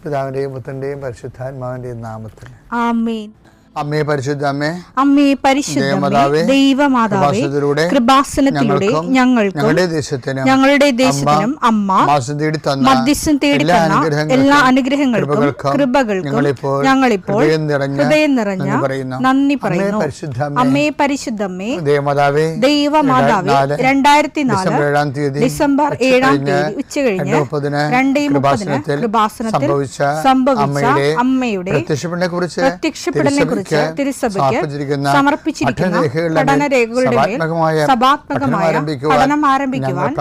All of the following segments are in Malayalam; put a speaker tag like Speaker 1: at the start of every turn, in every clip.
Speaker 1: പിതാവിന്റെയും പുത്രന്റെയും പരിശുദ്ധാത്മാവിന്റെയും നാമത്തിൽ
Speaker 2: ആമേൻ.
Speaker 1: അമ്മേ പരിശുദ്ധ അമ്മേ,
Speaker 2: അമ്മേ പരിശുദ്ധമേ, ദൈവമാതാവേ, കൃപാസനത്തിലൂടെ ഞങ്ങൾക്കും ഞങ്ങളുടെ ദേശത്തിനും അമ്മ മധ്യസ്ഥം തേടിത്തന്ന എല്ലാ അനുഗ്രഹങ്ങൾക്കും കൃപകൾക്കും ഞങ്ങളിപ്പോൾ ഹൃദയം നിറഞ്ഞ നന്ദി പറയുന്നു. അമ്മേ പരിശുദ്ധമ്മേ, ദൈവമാതാവേ, 2004 ഡിസംബർ 7 ഉച്ചകഴിഞ്ഞ് 2:30 കൃപാസനത്തിൽ സംഭവിച്ച അമ്മയുടെ പ്രത്യക്ഷപ്പെടലിനെ കുറിച്ച് തിരുസഭയ്ക്ക് സമർപ്പിച്ചിരിക്കുന്ന പഠനരേഖകളുടെ മേൽ സഭാത്മകമായ പഠനം ആരംഭിക്കുവാൻ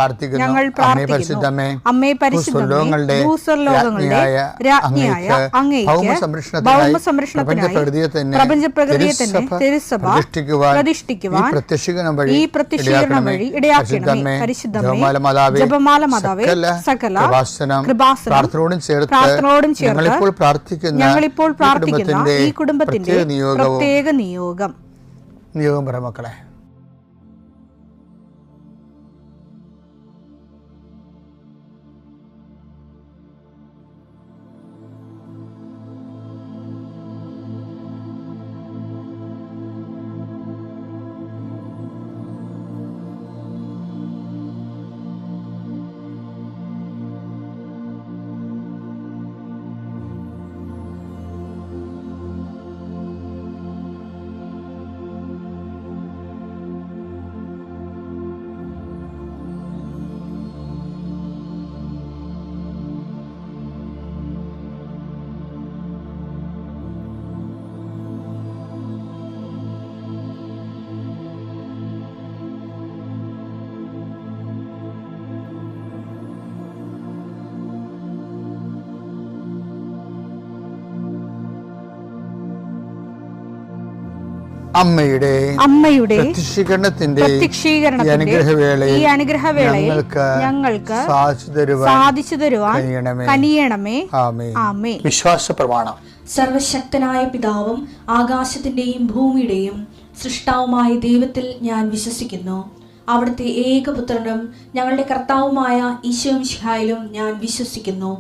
Speaker 2: ഞങ്ങൾ പ്രാർത്ഥിക്കുന്നു. അമ്മേ പരിശുദ്ധമേ, ഭൂസ്വർലോകങ്ങളുടെ രാജ്ഞിയായ അങ്ങേയ്ക്ക് ഭൗമസംരക്ഷണത്തിനായി പ്രപഞ്ചപ്രകൃതിയെ തന്നെ തിരുസഭ പ്രതിഷ്ഠിക്കുവാൻ ഈ പ്രത്യക്ഷീകരണം വഴി ഇടയാക്കണമേ. പരിശുദ്ധമേ, ജപമാല മാതാവേ, സകല കൃപാസനം പ്രാർത്ഥനയോടും ചേർത്ത് ഞങ്ങളിപ്പോൾ പ്രാർത്ഥിക്കുന്ന ഈ കുടുംബത്തിന്റെ പ്രത്യേക നിയോഗം
Speaker 1: പറ മക്കളെ.
Speaker 2: അമ്മയുടെ
Speaker 1: പ്രത്യക്ഷീകരണത്തിന്റെ
Speaker 2: ഈ അനുഗ്രഹവേളയിൽ ഞങ്ങൾക്ക് സാധിച്ചു തരുവാൻ കനിയണമേ. ആമേൻ.
Speaker 1: വിശ്വാസ പ്രമാണം.
Speaker 3: സർവശക്തനായ പിതാവും ആകാശത്തിന്റെയും ഭൂമിയുടെയും സൃഷ്ടാവുമായ ദൈവത്തിൽ ഞാൻ വിശ്വസിക്കുന്നു. അവിടുത്തെ ഏകപുത്രനും ഞങ്ങളുടെ കർത്താവുമായ ഈശോമിശിഹായിലും ഞാൻ വിശ്വസിക്കുന്നു.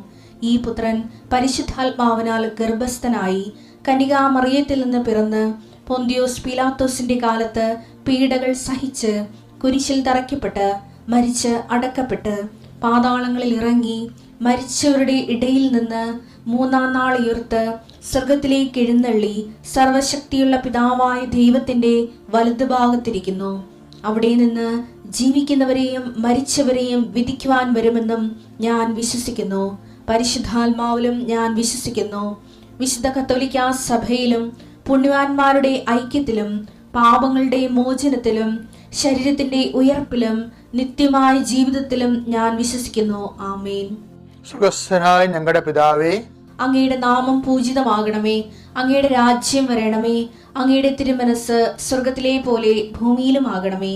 Speaker 3: ഈ പുത്രൻ പരിശുദ്ധാത്മാവിനാൽ ഗർഭസ്ഥനായി കന്യകാമറിയത്തിൽ നിന്ന് പിറന്ന് പൊന്തിയോസ് പീലാത്തോസിന്റെ കാലത്ത് പീഡകൾ സഹിച്ച് കുരിശിൽ തറയ്ക്കപ്പെട്ട് മരിച്ച് അടക്കപ്പെട്ട് പാതാളങ്ങളിൽ ഇറങ്ങി മരിച്ചവരുടെ ഇടയിൽ നിന്ന് 3-ാം നാൾ ഉയർത്ത് സ്വർഗത്തിലേക്ക് എഴുന്നള്ളി സർവശക്തിയുള്ള പിതാവായ ദൈവത്തിന്റെ വലതുഭാഗത്തിരിക്കുന്നു. അവിടെ നിന്ന് ജീവിക്കുന്നവരെയും മരിച്ചവരെയും വിധിക്കുവാൻ വരുമെന്നും ഞാൻ വിശ്വസിക്കുന്നു. പരിശുദ്ധാത്മാവിലും ഞാൻ വിശ്വസിക്കുന്നു. വിശുദ്ധ കത്തോലിക്കാ സഭയിലും പുണ്യവാന്മാരുടെ ഐക്യത്തിലും പാപങ്ങളുടെ മോചനത്തിലും ശരീരത്തിന്റെ ഉയർപ്പിലും നിത്യമായ ജീവിതത്തിലും ഞാൻ വിശ്വസിക്കുന്നു. ആമേൻ.
Speaker 1: സ്വർഗ്ഗസ്ഥനായ ഞങ്ങളുടെ പിതാവേ,
Speaker 3: അങ്ങയുടെ നാമം പൂജിതമാകണമേ. അങ്ങയുടെ രാജ്യം വരണമേ. അങ്ങയുടെ തിരുമനസ് സ്വർഗത്തിലെ പോലെ ഭൂമിയിലും ആകണമേ.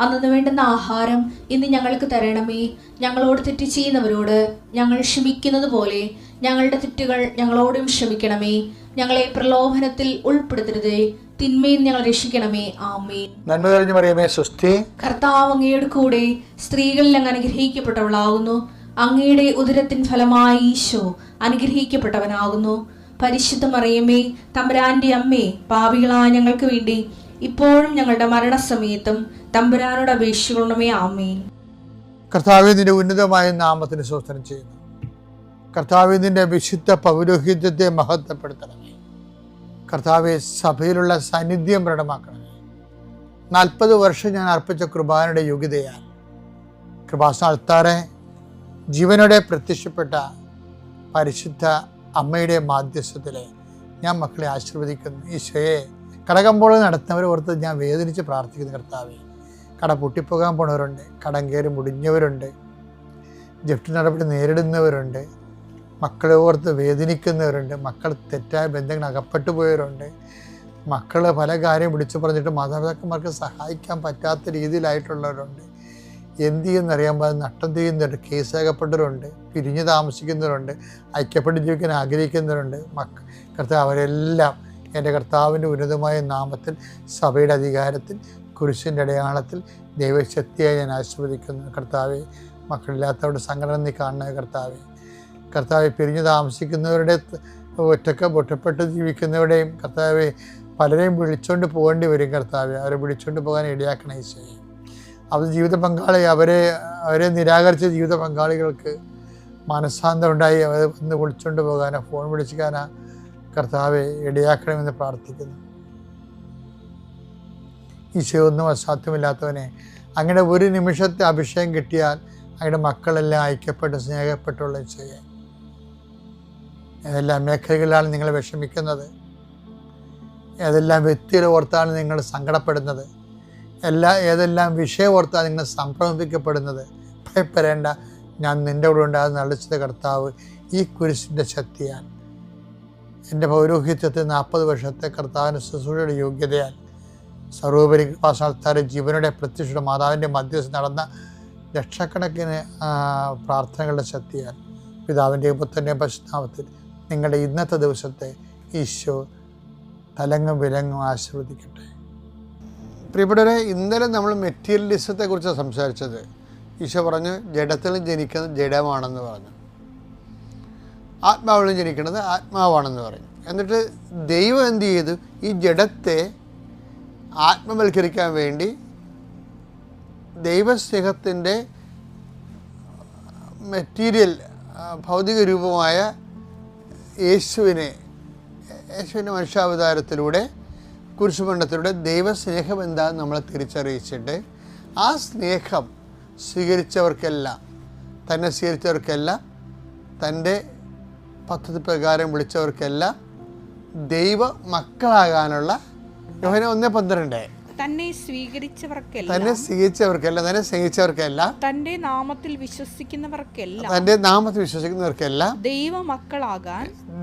Speaker 3: അന്നു വേണ്ടുന്ന ആഹാരം ഇന്ന് ഞങ്ങൾക്ക് തരണമേ. ഞങ്ങളോട് തെറ്റ് ചെയ്യുന്നവരോട് ഞങ്ങൾ ക്ഷമിക്കുന്നത് പോലെ ഞങ്ങളുടെ തെറ്റുകൾ ഞങ്ങളോടും ക്ഷമിക്കണമേ. ഞങ്ങളെ പ്രലോഭനത്തിൽ ഉൾപ്പെടുത്തരുതേ, തിന്മയിൽ ഞങ്ങൾ രക്ഷിക്കണമേ. ആമേൻ.
Speaker 1: നന്മ നിറഞ്ഞ മറിയമേ, സ്വസ്തി.
Speaker 3: കർത്താവ് അങ്ങയുടെ കൂടെ സ്ത്രീകളിൽ അങ്ങ് അനുഗ്രഹിക്കപ്പെട്ടവളാകുന്നു. അങ്ങയുടെ ഉദരത്തിൻ ഫലമായി ഈശോ അനുഗ്രഹിക്കപ്പെട്ടവനാകുന്നു. പരിശുദ്ധ മറിയമേ, തമ്പുരാന്റെ അമ്മേ, പാപികളായ ഞങ്ങൾക്ക് വേണ്ടി ഇപ്പോഴും ഞങ്ങളുടെ മരണസമയത്തും തമ്പുരാനോട് അപേക്ഷിക്കണമേ. ആമേൻ.
Speaker 1: കർത്താവേ, നിന്റെ ഉന്നതമായ നാമത്തിന് സ്തോത്രം ചെയ്യുന്നു. കർത്താവേ, നിന്റെ വിശുദ്ധ പൗരോഹിത്യത്തെ മഹത്വപ്പെടുത്തണമേ. കർത്താവെ, സഭയിലുള്ള സാന്നിധ്യം പ്രകടമാക്കണമേ. 40 വർഷം ഞാൻ അർപ്പിച്ച കൃപാനയുടെ യോഗ്യതയാൽ കൃപാസന അൾത്താറെ ജീവനോടെ പ്രത്യക്ഷപ്പെട്ട പരിശുദ്ധ അമ്മയുടെ മാധ്യസ്ഥത്തിലെ ഞാൻ മക്കളെ ആശീർവദിക്കുന്നു. ഈശോയെ, കടകമ്പോൾ നടത്തുന്നവരെ ഓർത്ത് ഞാൻ വേദനിച്ച് പ്രാർത്ഥിക്കുന്നു. കർത്താവെ, കട പൊട്ടിപ്പോകാൻ പോണവരുണ്ട്, കടം കയറി മുടിഞ്ഞവരുണ്ട്, ജപ്തി നടപടി നേരിടുന്നവരുണ്ട്, മക്കളെ ഓർത്ത് വേദനിക്കുന്നവരുണ്ട്, മക്കൾ തെറ്റായ ബന്ധങ്ങൾ അകപ്പെട്ടു പോയവരുണ്ട്, മക്കൾ പല കാര്യം വിളിച്ചു പറഞ്ഞിട്ട് മാതാപിതാക്കന്മാർക്ക് സഹായിക്കാൻ പറ്റാത്ത രീതിയിലായിട്ടുള്ളവരുണ്ട്. എന്ത് ചെയ്യുന്നറിയാൻ പാടില്ല, നട്ടം ചെയ്യുന്നവരുണ്ട്, കേസകപ്പെട്ടവരുണ്ട്, പിരിഞ്ഞു താമസിക്കുന്നവരുണ്ട്, ഐക്യപ്പെട്ട് ജീവിക്കാൻ ആഗ്രഹിക്കുന്നവരുണ്ട്. കർത്താവ്, അവരെല്ലാം എൻ്റെ കർത്താവിൻ്റെ ഉന്നതമായ നാമത്തിൽ, സഭയുടെ അധികാരത്തിൽ, കുരിശിൻ്റെ അടയാളത്തിൽ ദൈവശക്തിയായി ഞാൻ ആശീർവദിക്കുന്നു. കർത്താവെ, മക്കളില്ലാത്തവരുടെ സംഘടന നീ കാണണേ. കർത്താവെ, കർത്താവെ പിരിഞ്ഞു താമസിക്കുന്നവരുടെ, ഒറ്റപ്പെട്ട് ജീവിക്കുന്നവരുടെയും കർത്താവെ പലരെയും വിളിച്ചുകൊണ്ട് പോകേണ്ടി വരും കർത്താവെ. അവരെ വിളിച്ചുകൊണ്ട് പോകാൻ ഇടയാക്കണ ഈശോയെ. അവർ ജീവിത പങ്കാളി അവരെ നിരാകരിച്ച ജീവിത പങ്കാളികൾക്ക് മനസ്സാന്തം ഉണ്ടായി അവരെ ഒന്ന് വിളിച്ചുകൊണ്ട് പോകാനോ ഫോൺ വിളിക്കാനോ കർത്താവെ ഇടയാക്കണമെന്ന് പ്രാർത്ഥിക്കുന്നു. ഈശോ ഒന്നും അസാധ്യമില്ലാത്തവനെ, അങ്ങനെ ഒരു നിമിഷത്തെ അഭിഷേകം കിട്ടിയാൽ അങ്ങയുടെ മക്കളെല്ലാം ഐക്യപ്പെട്ട് സ്നേഹപ്പെട്ടുള്ള ഈശോയെ, ഏതെല്ലാം മേഖലകളിലാണ് നിങ്ങൾ വിഷമിക്കുന്നത്, ഏതെല്ലാം വ്യക്തികളെ ഓർത്താണ് നിങ്ങൾ സങ്കടപ്പെടുന്നത്, ഏതെല്ലാം വിഷയം ഓർത്താണ് നിങ്ങൾ സംഭ്രമിക്കപ്പെടുന്നത്, ഭയപ്പെടേണ്ട, ഞാൻ നിൻ്റെ കൂടെ ഉണ്ടാകുന്ന അളിച്ചത് കർത്താവ് ഈ കുരിശിൻ്റെ ശക്തിയാൽ, എൻ്റെ പൗരോഹിത്യത്തെ 40 വർഷത്തെ കർത്താവിൻ്റെ ശുശ്രൂഷയുടെ യോഗ്യതയാൽ, സർവോപരി കൃപാസ്ഥാനത്താരെ ജീവനുടെ പ്രത്യക്ഷ മാതാവിൻ്റെ മധ്യസ്ഥ നടന്ന ലക്ഷക്കണക്കിന് പ്രാർത്ഥനകളുടെ ശക്തിയാൽ, പിതാവിൻ്റെ പുത്രൻ്റെ പരിശുദ്ധനാമത്തിൽ നിങ്ങളുടെ ഇന്നത്തെ ദിവസത്തെ ഈശോ തലങ്ങും വിലങ്ങും ആശീർവദിക്കട്ടെ. പ്രിയപ്പെട്ടവരെ, ഇന്നലെ നമ്മൾ മെറ്റീരിയലിസത്തെക്കുറിച്ചാണ് സംസാരിച്ചത്. ഈശോ പറഞ്ഞു ജഡത്തിൽ ജനിക്കുന്നത് ജഡമാണെന്ന് പറഞ്ഞു, ആത്മാവിലും ജനിക്കുന്നത് ആത്മാവാണെന്ന് പറഞ്ഞു. എന്നിട്ട് ദൈവം എന്ത് ചെയ്തു? ഈ ജഡത്തെ ആത്മവൽക്കരിക്കാൻ വേണ്ടി ദൈവസ്നേഹത്തിൻ്റെ മെറ്റീരിയൽ ഭൗതിക രൂപമായ യേശുവിനെ മനുഷ്യാവതാരത്തിലൂടെ കുരിശുമരണത്തിലൂടെ ദൈവസ്നേഹം എന്താണെന്ന് നമ്മളെ തിരിച്ചറിയിച്ചിട്ട് ആ സ്നേഹം സ്വീകരിച്ചവർക്കെല്ലാം, തന്നെ സ്വീകരിച്ചവർക്കെല്ലാം, തൻ്റെ പദ്ധതി പ്രകാരം വിളിച്ചവർക്കെല്ലാം ദൈവ മക്കളാകാനുള്ള യോഹന്നാൻ 1:12
Speaker 2: തന്നെ സ്വീകരിച്ചവർക്കെല്ലാം,
Speaker 1: തന്നെ സ്നേഹിച്ചവർക്കെല്ലാം,
Speaker 2: തന്റെ നാമത്തിൽ വിശ്വസിക്കുന്നവർക്കെല്ലാം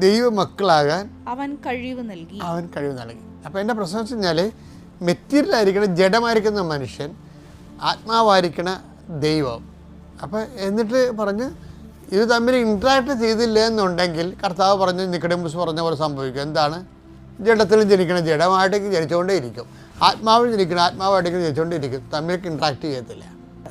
Speaker 1: ദൈവമക്കളാകാൻ
Speaker 2: അവൻ കഴിവ് നൽകി.
Speaker 1: അപ്പോൾ എൻ്റെ പ്രശ്നം വെച്ച് കഴിഞ്ഞാൽ മെറ്റീരിയൽ ആയിരിക്കണം, ജഡമായിരിക്കുന്ന മനുഷ്യൻ, ആത്മാവായിരിക്കണ ദൈവം. അപ്പോൾ എന്നിട്ട് പറഞ്ഞ് ഇത് തമ്മിൽ ഇൻട്രാക്ട് ചെയ്തില്ല എന്നുണ്ടെങ്കിൽ കർത്താവ് പറഞ്ഞ് നിക്കോഡെമോസ് പറഞ്ഞ പോലെ സംഭവിക്കും. എന്താണ്? ജഡത്തിലും ജനിക്കണം ജഡമായിട്ട് ജനിച്ചുകൊണ്ടേ ഇരിക്കും, ആത്മാവിൽ ജനിക്കണം ആത്മാവായിട്ട് ജനിച്ചുകൊണ്ടിരിക്കും, തമ്മിൽ ഇൻട്രാക്ട് ചെയ്യത്തില്ല.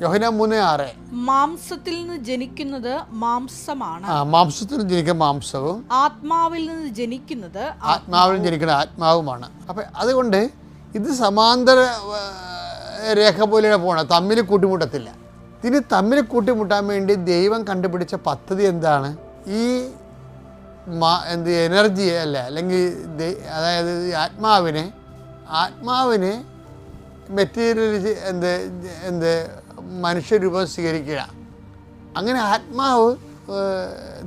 Speaker 1: യോഹന്നാൻ 3:6
Speaker 2: മാംസത്തിൽ നിന്ന് ജനിക്കുന്നത് മാംസമാണ്,
Speaker 1: മാംസത്തിൽ ജനിക്കുന്ന മാംസവും
Speaker 2: ആത്മാവിൽ നിന്ന് ജനിക്കുന്നത്
Speaker 1: ജനിക്കുന്ന ആത്മാവുമാണ്. അപ്പം അതുകൊണ്ട് ഇത് സമാന്തര രേഖ പോലെയാണ് പോകണം, തമ്മിൽ കൂട്ടിമുട്ടത്തില്ല. ഇതിന് തമ്മിൽ കൂട്ടിമുട്ടാൻ വേണ്ടി ദൈവം കണ്ടുപിടിച്ച പദ്ധതി എന്താണ്? ഈ എനർജി അല്ല, അല്ലെങ്കിൽ അതായത് ആത്മാവിനെ മെറ്റീരിയൽ മനുഷ്യരൂപം സ്വീകരിക്കുക. അങ്ങനെ ആത്മാവ്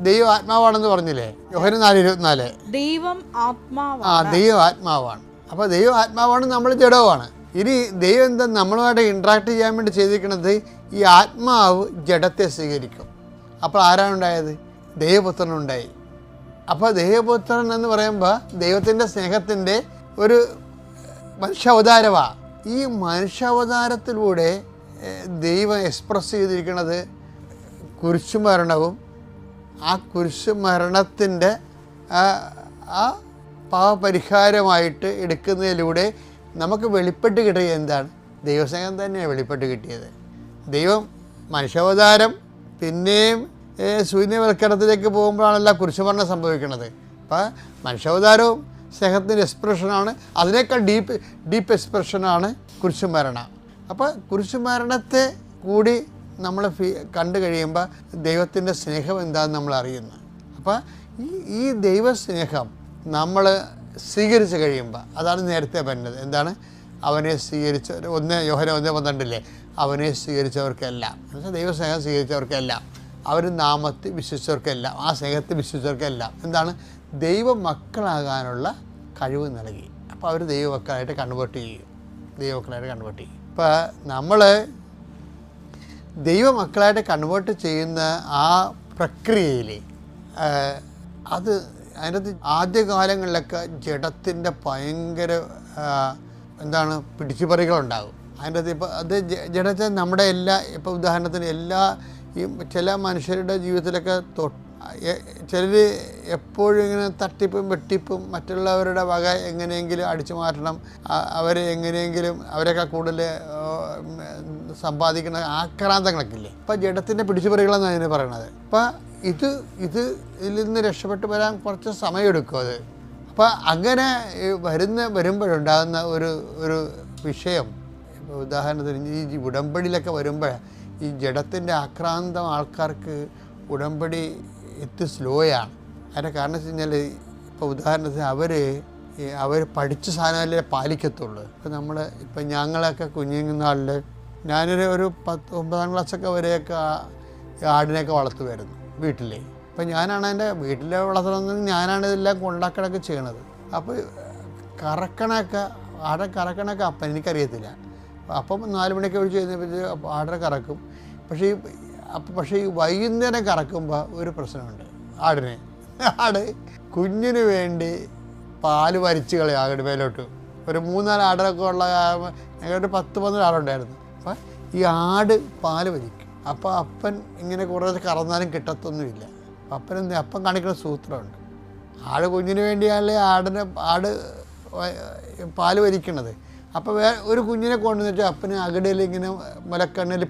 Speaker 1: ദൈവം ആത്മാവാണെന്ന് പറഞ്ഞില്ലേ യോഹന്നാൻ 4:24.
Speaker 2: ദൈവം
Speaker 1: ആത്മാവാണ്. അപ്പോൾ ദൈവം ആത്മാവാണ്, നമ്മൾ ജഡവുമാണ്. ഇനി ദൈവം എന്താ നമ്മളുമായിട്ട് ഇൻട്രാക്ട് ചെയ്യാൻ വേണ്ടി ചെയ്തിരിക്കുന്നത്? ഈ ആത്മാവ് ജഡത്തെ സ്വീകരിക്കും. അപ്പോൾ ആരാണ് ഉണ്ടായത്? ദൈവപുത്രനുണ്ടായി. അപ്പോൾ ദൈവപുത്രൻ എന്ന് പറയുമ്പോൾ ദൈവത്തിൻ്റെ സ്നേഹത്തിൻ്റെ ഒരു മനുഷ്യാവതാരമാണ്. ഈ മനുഷ്യാവതാരത്തിലൂടെ ദൈവം എക്സ്പ്രസ് ചെയ്തിരിക്കുന്നത് കുരിശുമരണവും ആ കുരിശുമരണത്തിൻ്റെ ആ പാപപരിഹാരമായിട്ട് എടുക്കുന്നതിലൂടെ നമുക്ക് വെളിപ്പെട്ട് കിട്ടിയത് എന്താണ്? ദൈവസ്നേഹം തന്നെയാണ് വെളിപ്പെട്ട് കിട്ടിയത്. ദൈവം മനുഷ്യാവതാരം പിന്നെയും ശൂന്യവൽക്കരണത്തിലേക്ക് പോകുമ്പോഴാണല്ലോ കുരിശുമരണം സംഭവിക്കുന്നത്. അപ്പോൾ മനുഷ്യാവതാരവും സ്നേഹത്തിൻ്റെ എക്സ്പ്രഷനാണ്, അതിനേക്കാൾ ഡീപ്പ് എക്സ്പ്രഷനാണ് കുരിശുമരണം. അപ്പോൾ കുരിശുമരണത്തെ കൂടി നമ്മൾ കണ്ടു കഴിയുമ്പോൾ ദൈവത്തിൻ്റെ സ്നേഹം എന്താണെന്ന് നമ്മൾ അറിയുന്നു. അപ്പോൾ ഈ ദൈവസ്നേഹം നമ്മൾ സ്വീകരിച്ച് കഴിയുമ്പോൾ, അതാണ് നേരത്തെ പറഞ്ഞത്, എന്താണ്? അവനെ സ്വീകരിച്ച യോഹന്നാൻ 1:12 അവനെ സ്വീകരിച്ചവർക്കെല്ലാം, എന്നുവെച്ചാൽ ദൈവസ്നേഹം സ്വീകരിച്ചവർക്കെല്ലാം, അവർ നാമത്തിൽ വിശ്വസിച്ചവർക്കെല്ലാം, ആ സ്നേഹത്തിൽ വിശ്വസിച്ചവർക്കെല്ലാം എന്താണ്? ദൈവമക്കളാകാനുള്ള കഴിവ് നൽകി. അപ്പോൾ അവർ ദൈവമക്കളായിട്ട് കൺവേർട്ട് ചെയ്യും. ഇപ്പോൾ നമ്മൾ ദൈവമക്കളായിട്ട് കൺവേർട്ട് ചെയ്യുന്ന ആ പ്രക്രിയയിൽ അതിനകത്ത് ആദ്യകാലങ്ങളിലൊക്കെ ജഡത്തിൻ്റെ ഭയങ്കര പിടിച്ചുപറികളുണ്ടാകും. അതിൻ്റെ അകത്ത് ഇപ്പോൾ അത് ജഡത്തെ നമ്മുടെ ഇപ്പോൾ ഉദാഹരണത്തിന് ഈ ചില മനുഷ്യരുടെ ജീവിതത്തിലൊക്കെ ചിലർ എപ്പോഴും ഇങ്ങനെ തട്ടിപ്പും വെട്ടിപ്പും മറ്റുള്ളവരുടെ വക എങ്ങനെയെങ്കിലും അടിച്ചു മാറ്റണം, അവരെ എങ്ങനെയെങ്കിലും അവരെയൊക്കെ കൂടുതൽ സമ്പാദിക്കുന്ന ആക്രാന്തങ്ങളൊക്കെ ഇല്ലേ. ഇപ്പം ജഡത്തിൻ്റെ പിടിച്ചുപറികളെന്നാണ് അതിന് പറയണത്. അപ്പം ഇതിൽ നിന്ന് രക്ഷപ്പെട്ട് വരാൻ കുറച്ച് സമയമെടുക്കും അത്. അപ്പോൾ അങ്ങനെ വരുമ്പോഴുണ്ടാകുന്ന ഒരു വിഷയം, ഇപ്പോൾ ഉദാഹരണത്തിന് ഈ ഉടമ്പടിയിലൊക്കെ വരുമ്പോൾ ഈ ജഡത്തിൻ്റെ ആക്രാന്തം ആൾക്കാർക്ക് ഉടമ്പടി സ്ലോയാണ്. അതിൻ്റെ കാരണം വെച്ച് കഴിഞ്ഞാൽ ഇപ്പോൾ ഉദാഹരണത്തിന് അവർ പഠിച്ച സാധനമല്ലേ പാലിക്കത്തുള്ളൂ. ഇപ്പം ഞങ്ങളൊക്കെ കുഞ്ഞുനാളിൽ ഞാനൊരു 9ാം ക്ലാസ്സൊക്കെ വരെയൊക്കെ ആടിനെയൊക്കെ വളർത്തുമായിരുന്നു വീട്ടിൽ. അപ്പം ഞാനാണ് എൻ്റെ വീട്ടിലെ വളർത്തണമെന്ന് ഞാനാണ് ഇതെല്ലാം കൊണ്ടാക്കണമൊക്കെ ചെയ്യണത്. അപ്പോൾ ആടെ കറക്കണൊക്കെ അപ്പം എനിക്കറിയത്തില്ല. അപ്പം 4 മണിയൊക്കെ ഒഴിച്ച് കഴിഞ്ഞപ്പോൾ ആടിനെ കറക്കും. പക്ഷേ ഈ വൈകുന്നേരം കറക്കുമ്പോൾ ഒരു പ്രശ്നമുണ്ട്. ആട് കുഞ്ഞിന് വേണ്ടി പാല് വലിച്ച് കളയും ആകെ മേലോട്ട്. ഒരു 3-4 ആടൊക്കെ ഉള്ള ഞങ്ങളൊരു 10-12 ആടുണ്ടായിരുന്നു. അപ്പം ഈ ആട് പാല് വലിക്കും. അപ്പോൾ അപ്പൻ ഇങ്ങനെ കുറേ കറന്നാലും കിട്ടത്തൊന്നുമില്ല. അപ്പം കാണിക്കുന്ന സൂത്രമുണ്ട്. ആട് കുഞ്ഞിന് വേണ്ടിയാണല്ലേ ആട് പാല് വലിക്കണത്. അപ്പോൾ ഒരു കുഞ്ഞിനെ കൊണ്ടുവന്ന് വെച്ചാൽ അപ്പന് അകടയിൽ ഇങ്ങനെ മുലക്കണ്ണിൽ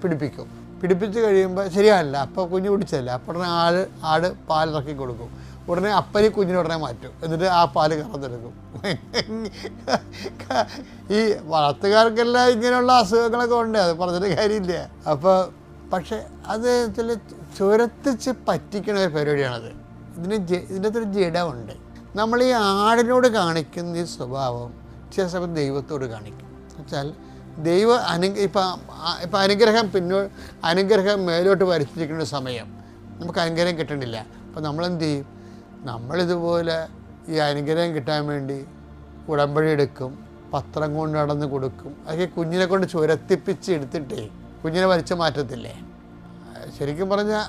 Speaker 1: പിടിപ്പിച്ച് കഴിയുമ്പോൾ ശരിയല്ല. അപ്പോൾ കുഞ്ഞ് പിടിച്ചല്ല. അപ്പോൾ ആട് പാലിറക്കി കൊടുക്കും. ഉടനെ അപ്പനി കുഞ്ഞിനെ ഉടനെ മാറ്റും. എന്നിട്ട് ആ പാല് കറന്നെടുക്കും. ഈ വളർത്തുകാർക്കെല്ലാം ഇങ്ങനെയുള്ള അസുഖങ്ങളൊക്കെ ഉണ്ട്, അത് പറഞ്ഞിട്ട് കാര്യമില്ല. പക്ഷേ അത് ചില ചുരത്തിച്ച് പറ്റിക്കണ ഒരു പരിപാടിയാണത്. ഇതിൻ്റെ അകത്തൊരു ജഡമുണ്ട്. നമ്മൾ ഈ ആടിനോട് കാണിക്കുന്ന ഈ സ്വഭാവം ചില സമയം ദൈവത്തോട് കാണിക്കും. എന്നുവെച്ചാൽ ഇപ്പം അനുഗ്രഹം മേലോട്ട് വരച്ചിരിക്കുന്ന സമയം നമുക്ക് അനുഗ്രഹം കിട്ടണില്ല. അപ്പോൾ നമ്മളെന്ത് ചെയ്യും? നമ്മളിതുപോലെ ഈ അനുഗ്രഹം കിട്ടാൻ വേണ്ടി ഉടമ്പടി എടുക്കും, പത്രം കൊണ്ട് നടന്ന് കൊടുക്കും. അതൊക്കെ കുഞ്ഞിനെ കൊണ്ട് ചുരത്തിപ്പിച്ച് എടുത്തിട്ടേ കുഞ്ഞിനെ വലിച്ചു മാറ്റത്തില്ലേ? ശരിക്കും പറഞ്ഞാൽ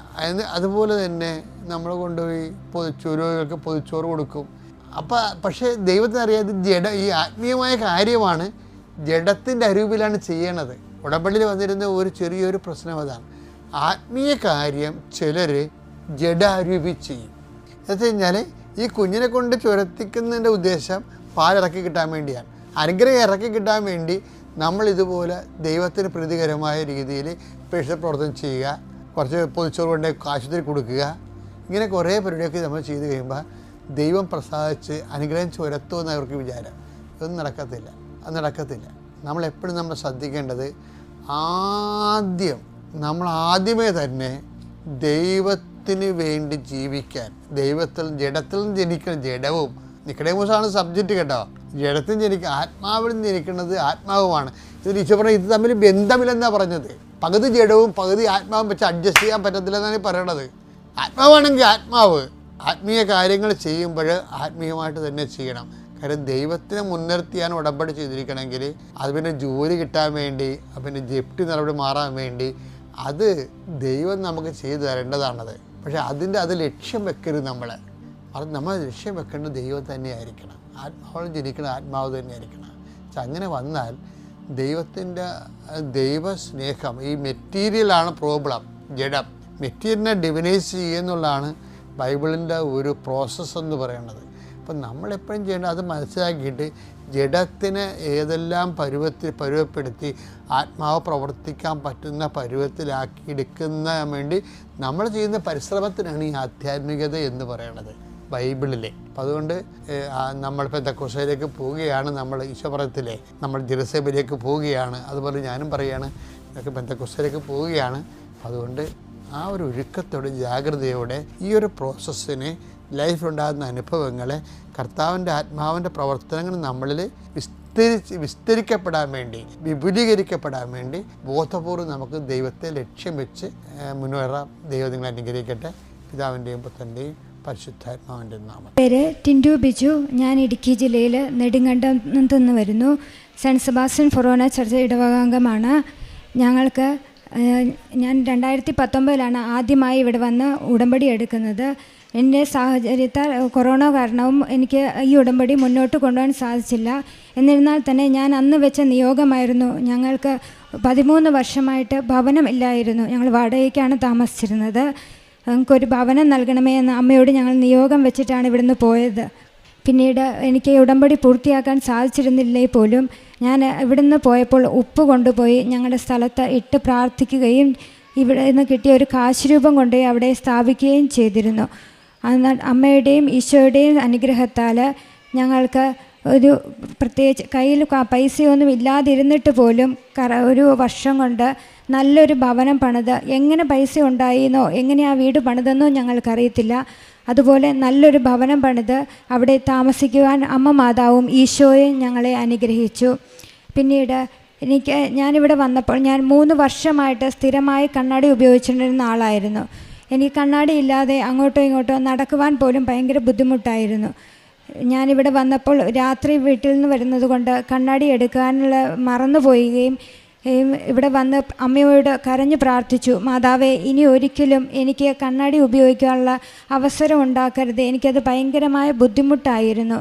Speaker 1: അതുപോലെ തന്നെ നമ്മൾ കൊണ്ടുപോയി രോഗികൾക്ക് പൊതിച്ചോറ് കൊടുക്കും. പക്ഷേ ദൈവത്തിനറിയാതെ ഈ ആത്മീയമായ കാര്യമാണ് ജഡത്തിൻ്റെ അരൂപിലാണ് ചെയ്യണത്. ഉടമ്പടിയിൽ വന്നിരുന്ന ഒരു ചെറിയൊരു പ്രശ്നം അതാണ്. ആത്മീയ കാര്യം ചിലർ ജഡാരൂപി ചെയ്യും. എന്ന് വെച്ച് കഴിഞ്ഞാൽ ഈ കുഞ്ഞിനെ കൊണ്ട് ചുരത്തിക്കുന്നതിൻ്റെ ഉദ്ദേശം പാലിറക്കി കിട്ടാൻ വേണ്ടിയാണ്. അനുഗ്രഹം ഇറക്കി കിട്ടാൻ വേണ്ടി നമ്മളിതുപോലെ ദൈവത്തിന് പ്രീതികരമായ രീതിയിൽ പ്രവർത്തനം ചെയ്യുക, കുറച്ച് പൊതിച്ചോറ് കൊണ്ട് ആശുപത്രി കൊടുക്കുക, ഇങ്ങനെ കുറേ പരിപാടിയൊക്കെ നമ്മൾ ചെയ്ത് കഴിയുമ്പോൾ ദൈവം പ്രസാദിച്ച് അനുഗ്രഹം ചുരത്തുമെന്ന് അവർക്ക് വിചാരം. ഇതൊന്നും നടക്കത്തില്ല. നമ്മളെപ്പോഴും നമ്മൾ ശ്രദ്ധിക്കേണ്ടത് ആദ്യമേ തന്നെ ദൈവത്തിന് വേണ്ടി ജീവിക്കാൻ, ജഡത്തിൽ ജനിക്കണം. ജഡവും നിക്കഡേമോസാണ് സബ്ജക്റ്റ് കേട്ടോ. ജഡത്തിൽ ജനിക്കുക, ആത്മാവിൽ ജനിക്കുന്നത് ആത്മാവുമാണ്. ഇതിൽ ഈശോ പറഞ്ഞത് ഇത് തമ്മിൽ ബന്ധമില്ലെന്നാണ് പറഞ്ഞത്. പകുതി ജഡവും പകുതി ആത്മാവും വെച്ച് അഡ്ജസ്റ്റ് ചെയ്യാൻ പറ്റത്തില്ലെന്നാണ് പറയണത്. ആത്മാവാണെങ്കിൽ ആത്മീയ കാര്യങ്ങൾ ചെയ്യുമ്പോൾ ആത്മീയമായിട്ട് തന്നെ ചെയ്യണം. കാര്യം ദൈവത്തിനെ മുൻനിർത്തിയാണ് ഉടമ്പടി ചെയ്തിരിക്കണമെങ്കിൽ അത് പിന്നെ ജോലി കിട്ടാൻ വേണ്ടി, പിന്നെ ജപ്തി നടപടി മാറാൻ വേണ്ടി അത് ദൈവം നമുക്ക് ചെയ്തു തരേണ്ടതാണത്. പക്ഷേ അത് ലക്ഷ്യം വെക്കരുത്. നമ്മൾ ലക്ഷ്യം വെക്കേണ്ടത് ദൈവം തന്നെയായിരിക്കണം. ആത്മാവിൽ ജനിക്കുന്ന ആത്മാവ് തന്നെയായിരിക്കണം. അങ്ങനെ വന്നാൽ ദൈവസ്നേഹം, ഈ മെറ്റീരിയലാണ് പ്രോബ്ലം. ജഡം മെറ്റീരിയലിനെ ഡിവിനൈസ് ചെയ്യുന്നുള്ളതാണ് ബൈബിളിൻ്റെ ഒരു പ്രോസസ്സ് എന്ന് പറയുന്നത്. അപ്പം നമ്മളെപ്പോഴും ചെയ്യേണ്ടത് അത് മനസ്സിലാക്കിയിട്ട് ജഡത്തിനെ ഏതെല്ലാം പരുവപ്പെടുത്തി ആത്മാവ് പ്രവർത്തിക്കാൻ പറ്റുന്ന പരുവത്തിലാക്കി എടുക്കുന്ന വേണ്ടി നമ്മൾ ചെയ്യുന്ന പരിശ്രമത്തിനാണ് ഈ ആധ്യാത്മികത എന്ന് പറയുന്നത് ബൈബിളിലെ. അപ്പം അതുകൊണ്ട് നമ്മൾ പെന്തക്കോസ്തയിലേക്ക് പോവുകയാണ്. നമ്മൾ ഈശോ പറയത്തില്ലേ, നമ്മൾ ജെറുസലേമിലേക്ക് പോവുകയാണ്. അതുപോലെ ഞാനും പറയുകയാണ്, ഇതൊക്കെ പെന്തക്കോസ്തയിലേക്ക് പോവുകയാണ്. അതുകൊണ്ട് ആ ഒരു ഒരുക്കത്തോടെ ജാഗ്രതയോടെ ഈ ഒരു പ്രോസസ്സിനെ, ലൈഫിലുണ്ടാകുന്ന അനുഭവങ്ങളെ, കർത്താവിൻ്റെ ആത്മാവിൻ്റെ പ്രവർത്തനങ്ങൾ നമ്മളിൽ വിസ്തരിക്കപ്പെടാൻ വേണ്ടി, വിപുലീകരിക്കപ്പെടാൻ വേണ്ടി ബോധപൂർവ്വം നമുക്ക് ദൈവത്തെ ലക്ഷ്യം വെച്ച് മുന്നേറാം. ദൈവം നിങ്ങളെ അനുഗ്രഹിക്കട്ടെ. പിതാവിൻ്റെയും പുത്രൻ്റെയും പരിശുദ്ധാത്മാവിൻ്റെ നാമം.
Speaker 4: പേര് ടിൻഡു ബിജു. ഞാൻ ഇടുക്കി ജില്ലയിൽ നെടുങ്കണ്ടത്ത് നിന്ന് വരുന്നു. സെൻറ്റ് സെബാസ്റ്റ്യൻ ഫൊറോന ചർച്ച് ഇടവകാംഗമാണ്. ഞാൻ 2019 ആദ്യമായി ഇവിടെ വന്ന് ഉടമ്പടി എടുക്കുന്നത്. എൻ്റെ സാഹചര്യത്താൽ കൊറോണ കാരണവും എനിക്ക് ഈ ഉടമ്പടി മുന്നോട്ട് കൊണ്ടുപോകാൻ സാധിച്ചില്ല. എന്നിരുന്നാൽ തന്നെ ഞാൻ അന്ന് വെച്ച നിയോഗമായിരുന്നു. ഞങ്ങൾക്ക് 13 വർഷമായിട്ട് ഭവനമില്ലായിരുന്നു. ഞങ്ങൾ വാടകയ്ക്കാണ് താമസിച്ചിരുന്നത്. ഞങ്ങൾക്കൊരു ഭവനം നൽകണമേ എന്ന് അമ്മയോട് ഞങ്ങൾ നിയോഗം വെച്ചിട്ടാണ് ഇവിടുന്ന് പോയത്. പിന്നീട് എനിക്ക് ഉടമ്പടി പൂർത്തിയാക്കാൻ സാധിച്ചിരുന്നില്ലേ പോലും ഞാൻ ഇവിടുന്ന് പോയപ്പോൾ ഉപ്പ് കൊണ്ടുപോയി ഞങ്ങളുടെ സ്ഥലത്ത് ഇട്ട് പ്രാർത്ഥിക്കുകയും ഇവിടെ നിന്ന് കിട്ടിയ ഒരു കാശ് രൂപം കൊണ്ടുപോയി അവിടെ സ്ഥാപിക്കുകയും ചെയ്തിരുന്നു. അമ്മയുടെയും ഈശോയുടെയും അനുഗ്രഹത്താൽ ഞങ്ങൾക്ക് ഒരു പ്രത്യേകിച്ച് കയ്യിൽ പൈസയൊന്നും ഇല്ലാതിരുന്നിട്ട് പോലും ഒരു വർഷം കൊണ്ട് നല്ലൊരു ഭവനം പണിത്, എങ്ങനെ പൈസ ഉണ്ടായിന്നോ എങ്ങനെ ആ വീട് പണിതെന്നോ ഞങ്ങൾക്കറിയത്തില്ല. അതുപോലെ നല്ലൊരു ഭവനം പണിത് അവിടെ താമസിക്കുവാൻ അമ്മ മാതാവും ഈശോയും ഞങ്ങളെ അനുഗ്രഹിച്ചു. പിന്നീട് ഞാനിവിടെ വന്നപ്പോൾ ഞാൻ 3 വർഷമായിട്ട് സ്ഥിരമായി കണ്ണാടി ഉപയോഗിച്ചിരുന്ന ആളായിരുന്നു. എനിക്ക് കണ്ണാടി ഇല്ലാതെ അങ്ങോട്ടോ ഇങ്ങോട്ടോ നടക്കുവാൻ പോലും ഭയങ്കര ബുദ്ധിമുട്ടായിരുന്നു. ഞാനിവിടെ വന്നപ്പോൾ രാത്രി വീട്ടിൽ നിന്ന് വരുന്നത് കൊണ്ട് കണ്ണാടി എടുക്കാനുള്ള മറന്നു പോവുകയും ഇവിടെ വന്ന് അമ്മയോട് കരഞ്ഞു പ്രാർത്ഥിച്ചു, മാതാവേ ഇനി ഒരിക്കലും എനിക്ക് കണ്ണാടി ഉപയോഗിക്കാനുള്ള അവസരം ഉണ്ടാക്കരുത്, എനിക്കത് ഭയങ്കരമായ ബുദ്ധിമുട്ടായിരുന്നു.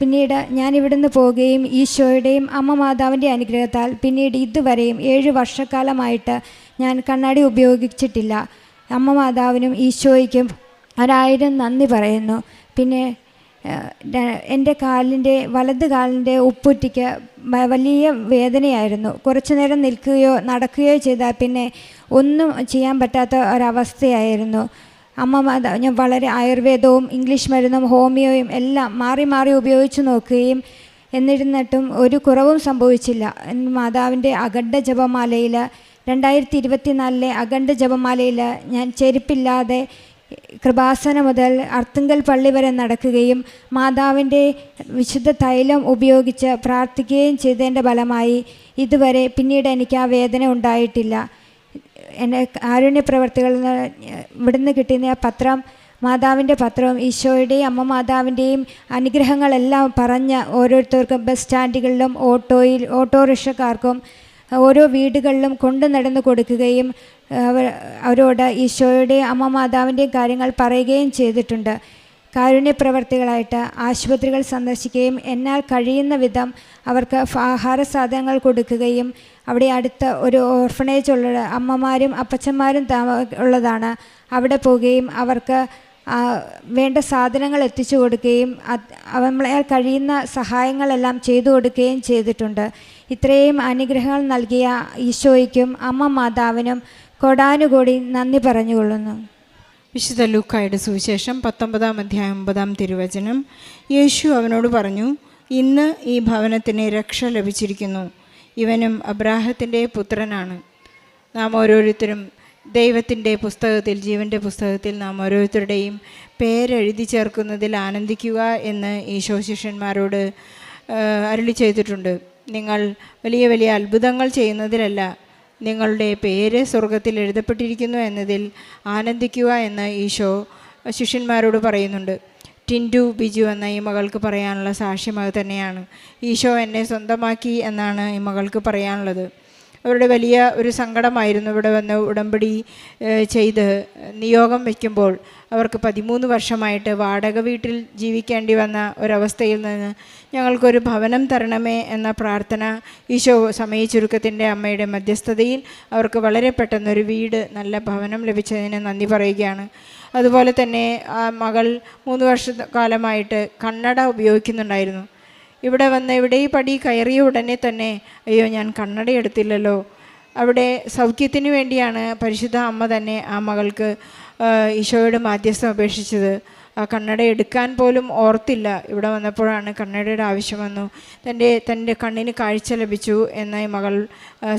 Speaker 4: പിന്നീട് ഞാൻ ഇവിടുന്ന് പോവുകയും ഈശോയുടെയും അമ്മ മാതാവിൻ്റെ അനുഗ്രഹത്താൽ പിന്നീട് ഇതുവരെയും 7 വർഷക്കാലമായിട്ട് ഞാൻ കണ്ണാടി ഉപയോഗിച്ചിട്ടില്ല. അമ്മ മാതാവിനും ഈശോയ്ക്കും 1000 നന്ദി പറയുന്നു. പിന്നെ എൻ്റെ വലത് കാലിൻ്റെ ഉപ്പുറ്റിക്ക് വലിയ വേദനയായിരുന്നു. കുറച്ചു നേരം നിൽക്കുകയോ നടക്കുകയോ ചെയ്താൽ പിന്നെ ഒന്നും ചെയ്യാൻ പറ്റാത്ത ഒരവസ്ഥയായിരുന്നു. ഞാൻ വളരെ ആയുർവേദവും ഇംഗ്ലീഷ് മരുന്നും ഹോമിയോയും എല്ലാം മാറി മാറി ഉപയോഗിച്ച് നോക്കുകയും എന്നിരുന്നിട്ടും ഒരു കുറവും സംഭവിച്ചില്ല. മാതാവിൻ്റെ അഖണ്ഡ ജപമാലയിൽ 2024 അഖണ്ഡ ജപമാലയിൽ ഞാൻ ചെരുപ്പില്ലാതെ കൃപാസന മുതൽ അർത്തുങ്കൽ പള്ളി വരെ നടക്കുകയും മാതാവിൻ്റെ വിശുദ്ധ തൈലം ഉപയോഗിച്ച് പ്രാർത്ഥിക്കുകയും ചെയ്തതിൻ്റെ ഫലമായി ഇതുവരെ പിന്നീട് എനിക്ക് ആ വേദന ഉണ്ടായിട്ടില്ല. എൻ്റെ കാരുണ്യ പ്രവർത്തികളിൽ നിന്ന് ഇവിടുന്ന് കിട്ടുന്ന പത്രം, മാതാവിൻ്റെ പത്രവും ഈശോയുടെയും അമ്മ മാതാവിൻ്റെയും അനുഗ്രഹങ്ങളെല്ലാം പറഞ്ഞ് ഓരോരുത്തർക്കും ബസ് സ്റ്റാൻഡുകളിലും ഓട്ടോറിക്ഷക്കാർക്കും ഓരോ വീടുകളിലും കൊണ്ടു നടന്നു കൊടുക്കുകയും അവരോട് ഈശോയുടെയും അമ്മ മാതാവിൻ്റെയും കാര്യങ്ങൾ പറയുകയും ചെയ്തിട്ടുണ്ട്. കാരുണ്യ പ്രവർത്തികളായിട്ട് ആശുപത്രികൾ സന്ദർശിക്കുകയും എന്നാൽ കഴിയുന്ന വിധം അവർക്ക് ആഹാര സാധനങ്ങൾ കൊടുക്കുകയും അവിടെ അടുത്ത ഒരു ഓർഫണേജ് ഉള്ള അമ്മമാരും അപ്പച്ചന്മാരും ഉള്ളതാണ്. അവിടെ പോവുകയും അവർക്ക് വേണ്ട സാധനങ്ങൾ എത്തിച്ചു കൊടുക്കുകയും നമ്മളെ കഴിയുന്ന സഹായങ്ങളെല്ലാം ചെയ്തു കൊടുക്കുകയും ചെയ്തിട്ടുണ്ട്. ഇത്രയും അനുഗ്രഹങ്ങൾ നൽകിയ ഈശോയ്ക്കും അമ്മ മാതാവിനും കോടാനുകോടി നന്ദി പറഞ്ഞുകൊള്ളുന്നു.
Speaker 5: വിശുദ്ധ ലൂക്കായുടെ സുവിശേഷം 19-ാം അധ്യായം 9-ാം തിരുവചനം. യേശു അവനോട് പറഞ്ഞു, ഇന്ന് ഈ ഭവനത്തിന് രക്ഷ ലഭിച്ചിരിക്കുന്നു, ഇവനും അബ്രാഹത്തിൻ്റെ പുത്രനാണ്. നാം ഓരോരുത്തരും ദൈവത്തിൻ്റെ പുസ്തകത്തിൽ, ജീവൻ്റെ പുസ്തകത്തിൽ നാം ഓരോരുത്തരുടെയും പേരെഴുതി ചേർക്കുന്നതിൽ ആനന്ദിക്കുക എന്ന് ഈശോ ശിഷ്യന്മാരോട് അരുളി ചെയ്തിട്ടുണ്ട്. നിങ്ങൾ വലിയ വലിയ അത്ഭുതങ്ങൾ ചെയ്യുന്നതിലല്ല, നിങ്ങളുടെ പേര് സ്വർഗത്തിൽ എഴുതപ്പെട്ടിരിക്കുന്നു എന്നതിൽ ആനന്ദിക്കുക എന്ന് ഈശോ ശിഷ്യന്മാരോട് പറയുന്നുണ്ട്. ടിൻഡു ബിജു എന്ന ഈ മകൾക്ക് പറയാനുള്ള സാക്ഷ്യം അത് തന്നെയാണ്. ഈശോ എന്നെ സ്വന്തമാക്കി എന്നാണ് ഈ മകൾക്ക് പറയാനുള്ളത്. അവരുടെ വലിയ ഒരു സങ്കടമായിരുന്നു ഇവിടെ വന്ന് ഉടമ്പടി ചെയ്ത് നിയോഗം വയ്ക്കുമ്പോൾ അവർക്ക് 13 വർഷമായിട്ട് വാടക വീട്ടിൽ ജീവിക്കേണ്ടി വന്ന ഒരവസ്ഥയിൽ നിന്ന് ഞങ്ങൾക്കൊരു ഭവനം തരണമേ എന്ന പ്രാർത്ഥന ഈശോ സമയ ചുരുക്കത്തിൻ്റെ അമ്മയുടെ മധ്യസ്ഥതയിൽ അവർക്ക് വളരെ പെട്ടെന്നൊരു വീട്, നല്ല ഭവനം ലഭിച്ചതിന് നന്ദി പറയുകയാണ്. അതുപോലെ തന്നെ ആ മകൾ 3 വർഷക്കാലമായിട്ട് കണ്ണട ഉപയോഗിക്കുന്നുണ്ടായിരുന്നു. ഇവിടെ വന്ന് ഇവിടെ ഈ പടി കയറിയ ഉടനെ തന്നെ അയ്യോ ഞാൻ കണ്ണട എടുത്തില്ലല്ലോ. അവിടെ സൗഖ്യത്തിന് വേണ്ടിയാണ് പരിശുദ്ധ അമ്മ തന്നെ ആ മകൾക്ക് ഈശോയുടെ മാധ്യസ്ഥം അപേക്ഷിച്ചത്. ആ കണ്ണട എടുക്കാൻ പോലും ഓർത്തില്ല. ഇവിടെ വന്നപ്പോഴാണ് കണ്ണടയുടെ ആവശ്യം വന്നു. തൻ്റെ കണ്ണിന് കാഴ്ച ലഭിച്ചു എന്ന ഈ മകൾ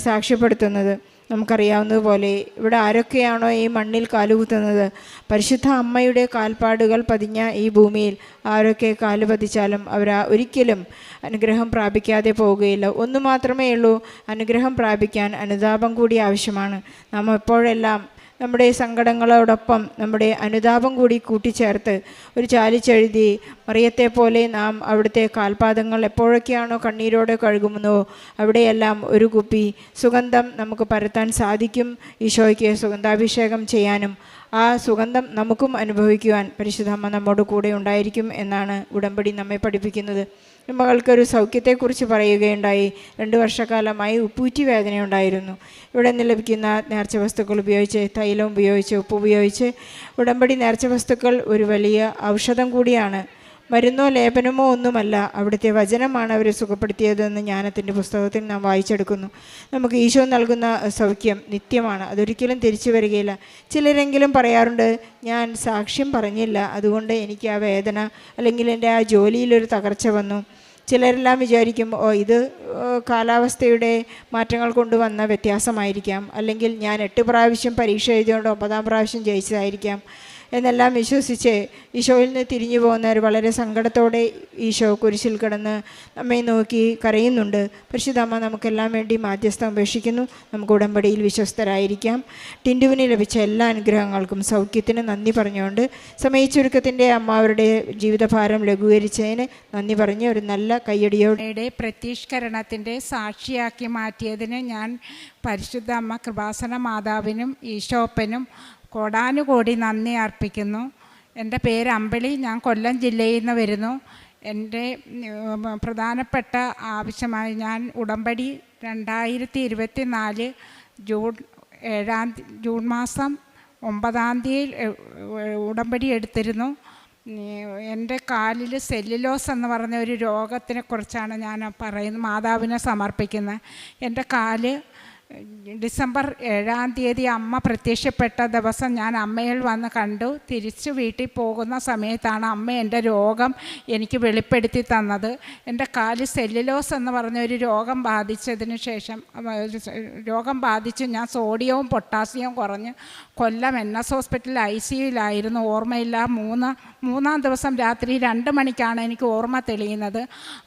Speaker 5: സാക്ഷ്യപ്പെടുത്തുന്നത്. നമുക്കറിയാവുന്നതുപോലെ ഇവിടെ ആരൊക്കെയാണോ ഈ മണ്ണിൽ കാലുകുത്തുന്നത്, പരിശുദ്ധ അമ്മയുടെ കാൽപ്പാടുകൾ പതിഞ്ഞ ഈ ഭൂമിയിൽ ആരൊക്കെ കാല് പതിച്ചാലും അവർ ഒരിക്കലും അനുഗ്രഹം പ്രാപിക്കാതെ പോവുകയില്ല. ഒന്നു മാത്രമേ ഉള്ളൂ, അനുഗ്രഹം പ്രാപിക്കാൻ അനുതാപം കൂടി ആവശ്യമാണ്. നാം എപ്പോഴെല്ലാം നമ്മുടെ സങ്കടങ്ങളോടൊപ്പം നമ്മുടെ അനുതാപം കൂടി കൂട്ടിച്ചേർത്ത് ഒരു ചാലിച്ചെഴുതി മറിയത്തെ പോലെ നാം അവിടുത്തെ കാൽപാദങ്ങൾ എപ്പോഴൊക്കെയാണോ കണ്ണീരോടെ കഴുകുന്നോ അവിടെയെല്ലാം ഒരു കുപ്പി സുഗന്ധം നമുക്ക് പരത്താൻ സാധിക്കും. ഈശോയ്ക്ക് സുഗന്ധാഭിഷേകം ചെയ്യാനും ആ സുഗന്ധം നമുക്കും അനുഭവിക്കുവാൻ പരിശുദ്ധമ്മ നമ്മോട് കൂടെ ഉണ്ടായിരിക്കും എന്നാണ് ഉടമ്പടി നമ്മെ പഠിപ്പിക്കുന്നത്. മകൾക്കൊരു സൗഖ്യത്തെക്കുറിച്ച് പറയുകയുണ്ടായി. 2 വർഷക്കാലമായി ഉപ്പൂറ്റി വേദനയുണ്ടായിരുന്നു. ഇവിടെ നിന്ന് ലഭിക്കുന്ന നേർച്ച വസ്തുക്കൾ ഉപയോഗിച്ച്, തൈലം ഉപയോഗിച്ച്, ഉപ്പ് ഉപയോഗിച്ച്, ഉടമ്പടി നേർച്ച വസ്തുക്കൾ ഒരു വലിയ ഔഷധം കൂടിയാണ്. മരുന്നോ ലേപനമോ ഒന്നുമല്ല, അവിടുത്തെ വചനമാണ് അവരെ സുഖപ്പെടുത്തിയതെന്ന് ജ്ഞാനത്തിൻ്റെ പുസ്തകത്തിൽ നാം വായിച്ചെടുക്കുന്നു. നമുക്ക് ഈശോ നൽകുന്ന സൗഖ്യം നിത്യമാണ്, അതൊരിക്കലും തിരിച്ചു വരികയില്ല. ചിലരെങ്കിലും പറയാറുണ്ട്, ഞാൻ സാക്ഷ്യം പറഞ്ഞില്ല, അതുകൊണ്ട് എനിക്ക് ആ വേദന അല്ലെങ്കിൽ എൻ്റെ ആ ജോലിയിലൊരു തകർച്ച വന്നു. ചിലരെല്ലാം വിചാരിക്കും, ഇത് കാലാവസ്ഥയുടെ മാറ്റങ്ങൾ കൊണ്ടുവന്ന വ്യത്യാസമായിരിക്കാം, അല്ലെങ്കിൽ ഞാൻ 8 പ്രാവശ്യം പരീക്ഷ എഴുതിയോണ്ട് 9ാം പ്രാവശ്യം ജയിച്ചതായിരിക്കാം എന്നെല്ലാം വിശ്വസിച്ച് ഈശോയിൽ നിന്ന് തിരിഞ്ഞു പോകുന്നവർ വളരെ സങ്കടത്തോടെ ഈശോ കുരിശിൽ കിടന്ന് നമ്മെ നോക്കി കരയുന്നുണ്ട്. പരിശുദ്ധമ്മ നമുക്കെല്ലാം വേണ്ടി മാധ്യസ്ഥം അപേക്ഷിക്കുന്നു. നമുക്ക് ഉടമ്പടിയിൽ വിശ്വസ്തരായിരിക്കാം. ടിൻഡുവിന് ലഭിച്ച എല്ലാ അനുഗ്രഹങ്ങൾക്കും സൗഖ്യത്തിന് നന്ദി പറഞ്ഞുകൊണ്ട് സമയച്ചുരുക്കത്തിൻ്റെ അമ്മ അവരുടെ ജീവിതഭാരം ലഘൂകരിച്ചതിന് നന്ദി പറഞ്ഞ് ഒരു നല്ല കയ്യടിയോടെ
Speaker 6: പ്രത്യക്ഷീകരണത്തിൻ്റെ സാക്ഷിയാക്കി മാറ്റിയതിന് ഞാൻ പരിശുദ്ധ അമ്മ കൃപാസന മാതാവിനും ഈശോപ്പനും കോടാനുകോടി നന്ദി അർപ്പിക്കുന്നു. എൻ്റെ പേര് അമ്പിളി, ഞാൻ കൊല്ലം ജില്ലയിൽ നിന്ന് വരുന്നു. എൻ്റെ പ്രധാനപ്പെട്ട ആവശ്യമായി ഞാൻ ഉടമ്പടി 2024 ജൂൺ മാസം 9ാം തീയതി ഉടമ്പടി എടുത്തിരുന്നു. എൻ്റെ കാലിൽ സെല്ലുലോസ് എന്ന് പറഞ്ഞ ഒരു രോഗത്തിനെ കുറിച്ചാണ് ഞാൻ പറയുന്നത്, മാതാവിനെ സമർപ്പിക്കുന്നത്. എൻ്റെ കാല് ഡിസംബർ 7ാം തീയതി അമ്മ പ്രത്യക്ഷപ്പെട്ട ദിവസം ഞാൻ അമ്മയിൽ വന്ന് കണ്ടു. തിരിച്ച് വീട്ടിൽ പോകുന്ന സമയത്താണ് അമ്മ എൻ്റെ രോഗം എനിക്ക് വെളിപ്പെടുത്തി തന്നത്. എൻ്റെ കാലിൽ സെല്ലുലോസ് എന്ന് പറഞ്ഞ ഒരു രോഗം ബാധിച്ചതിന് ശേഷം രോഗം ബാധിച്ച് ഞാൻ സോഡിയവും പൊട്ടാസ്യവും കുറഞ്ഞ് കൊല്ലം NS ഹോസ്പിറ്റലിൽ ICUയിലായിരുന്നു. ഓർമ്മയില്ല. മൂന്നാം ദിവസം രാത്രി 2 മണിക്കാണ് എനിക്ക് ഓർമ്മ തെളിയുന്നത്.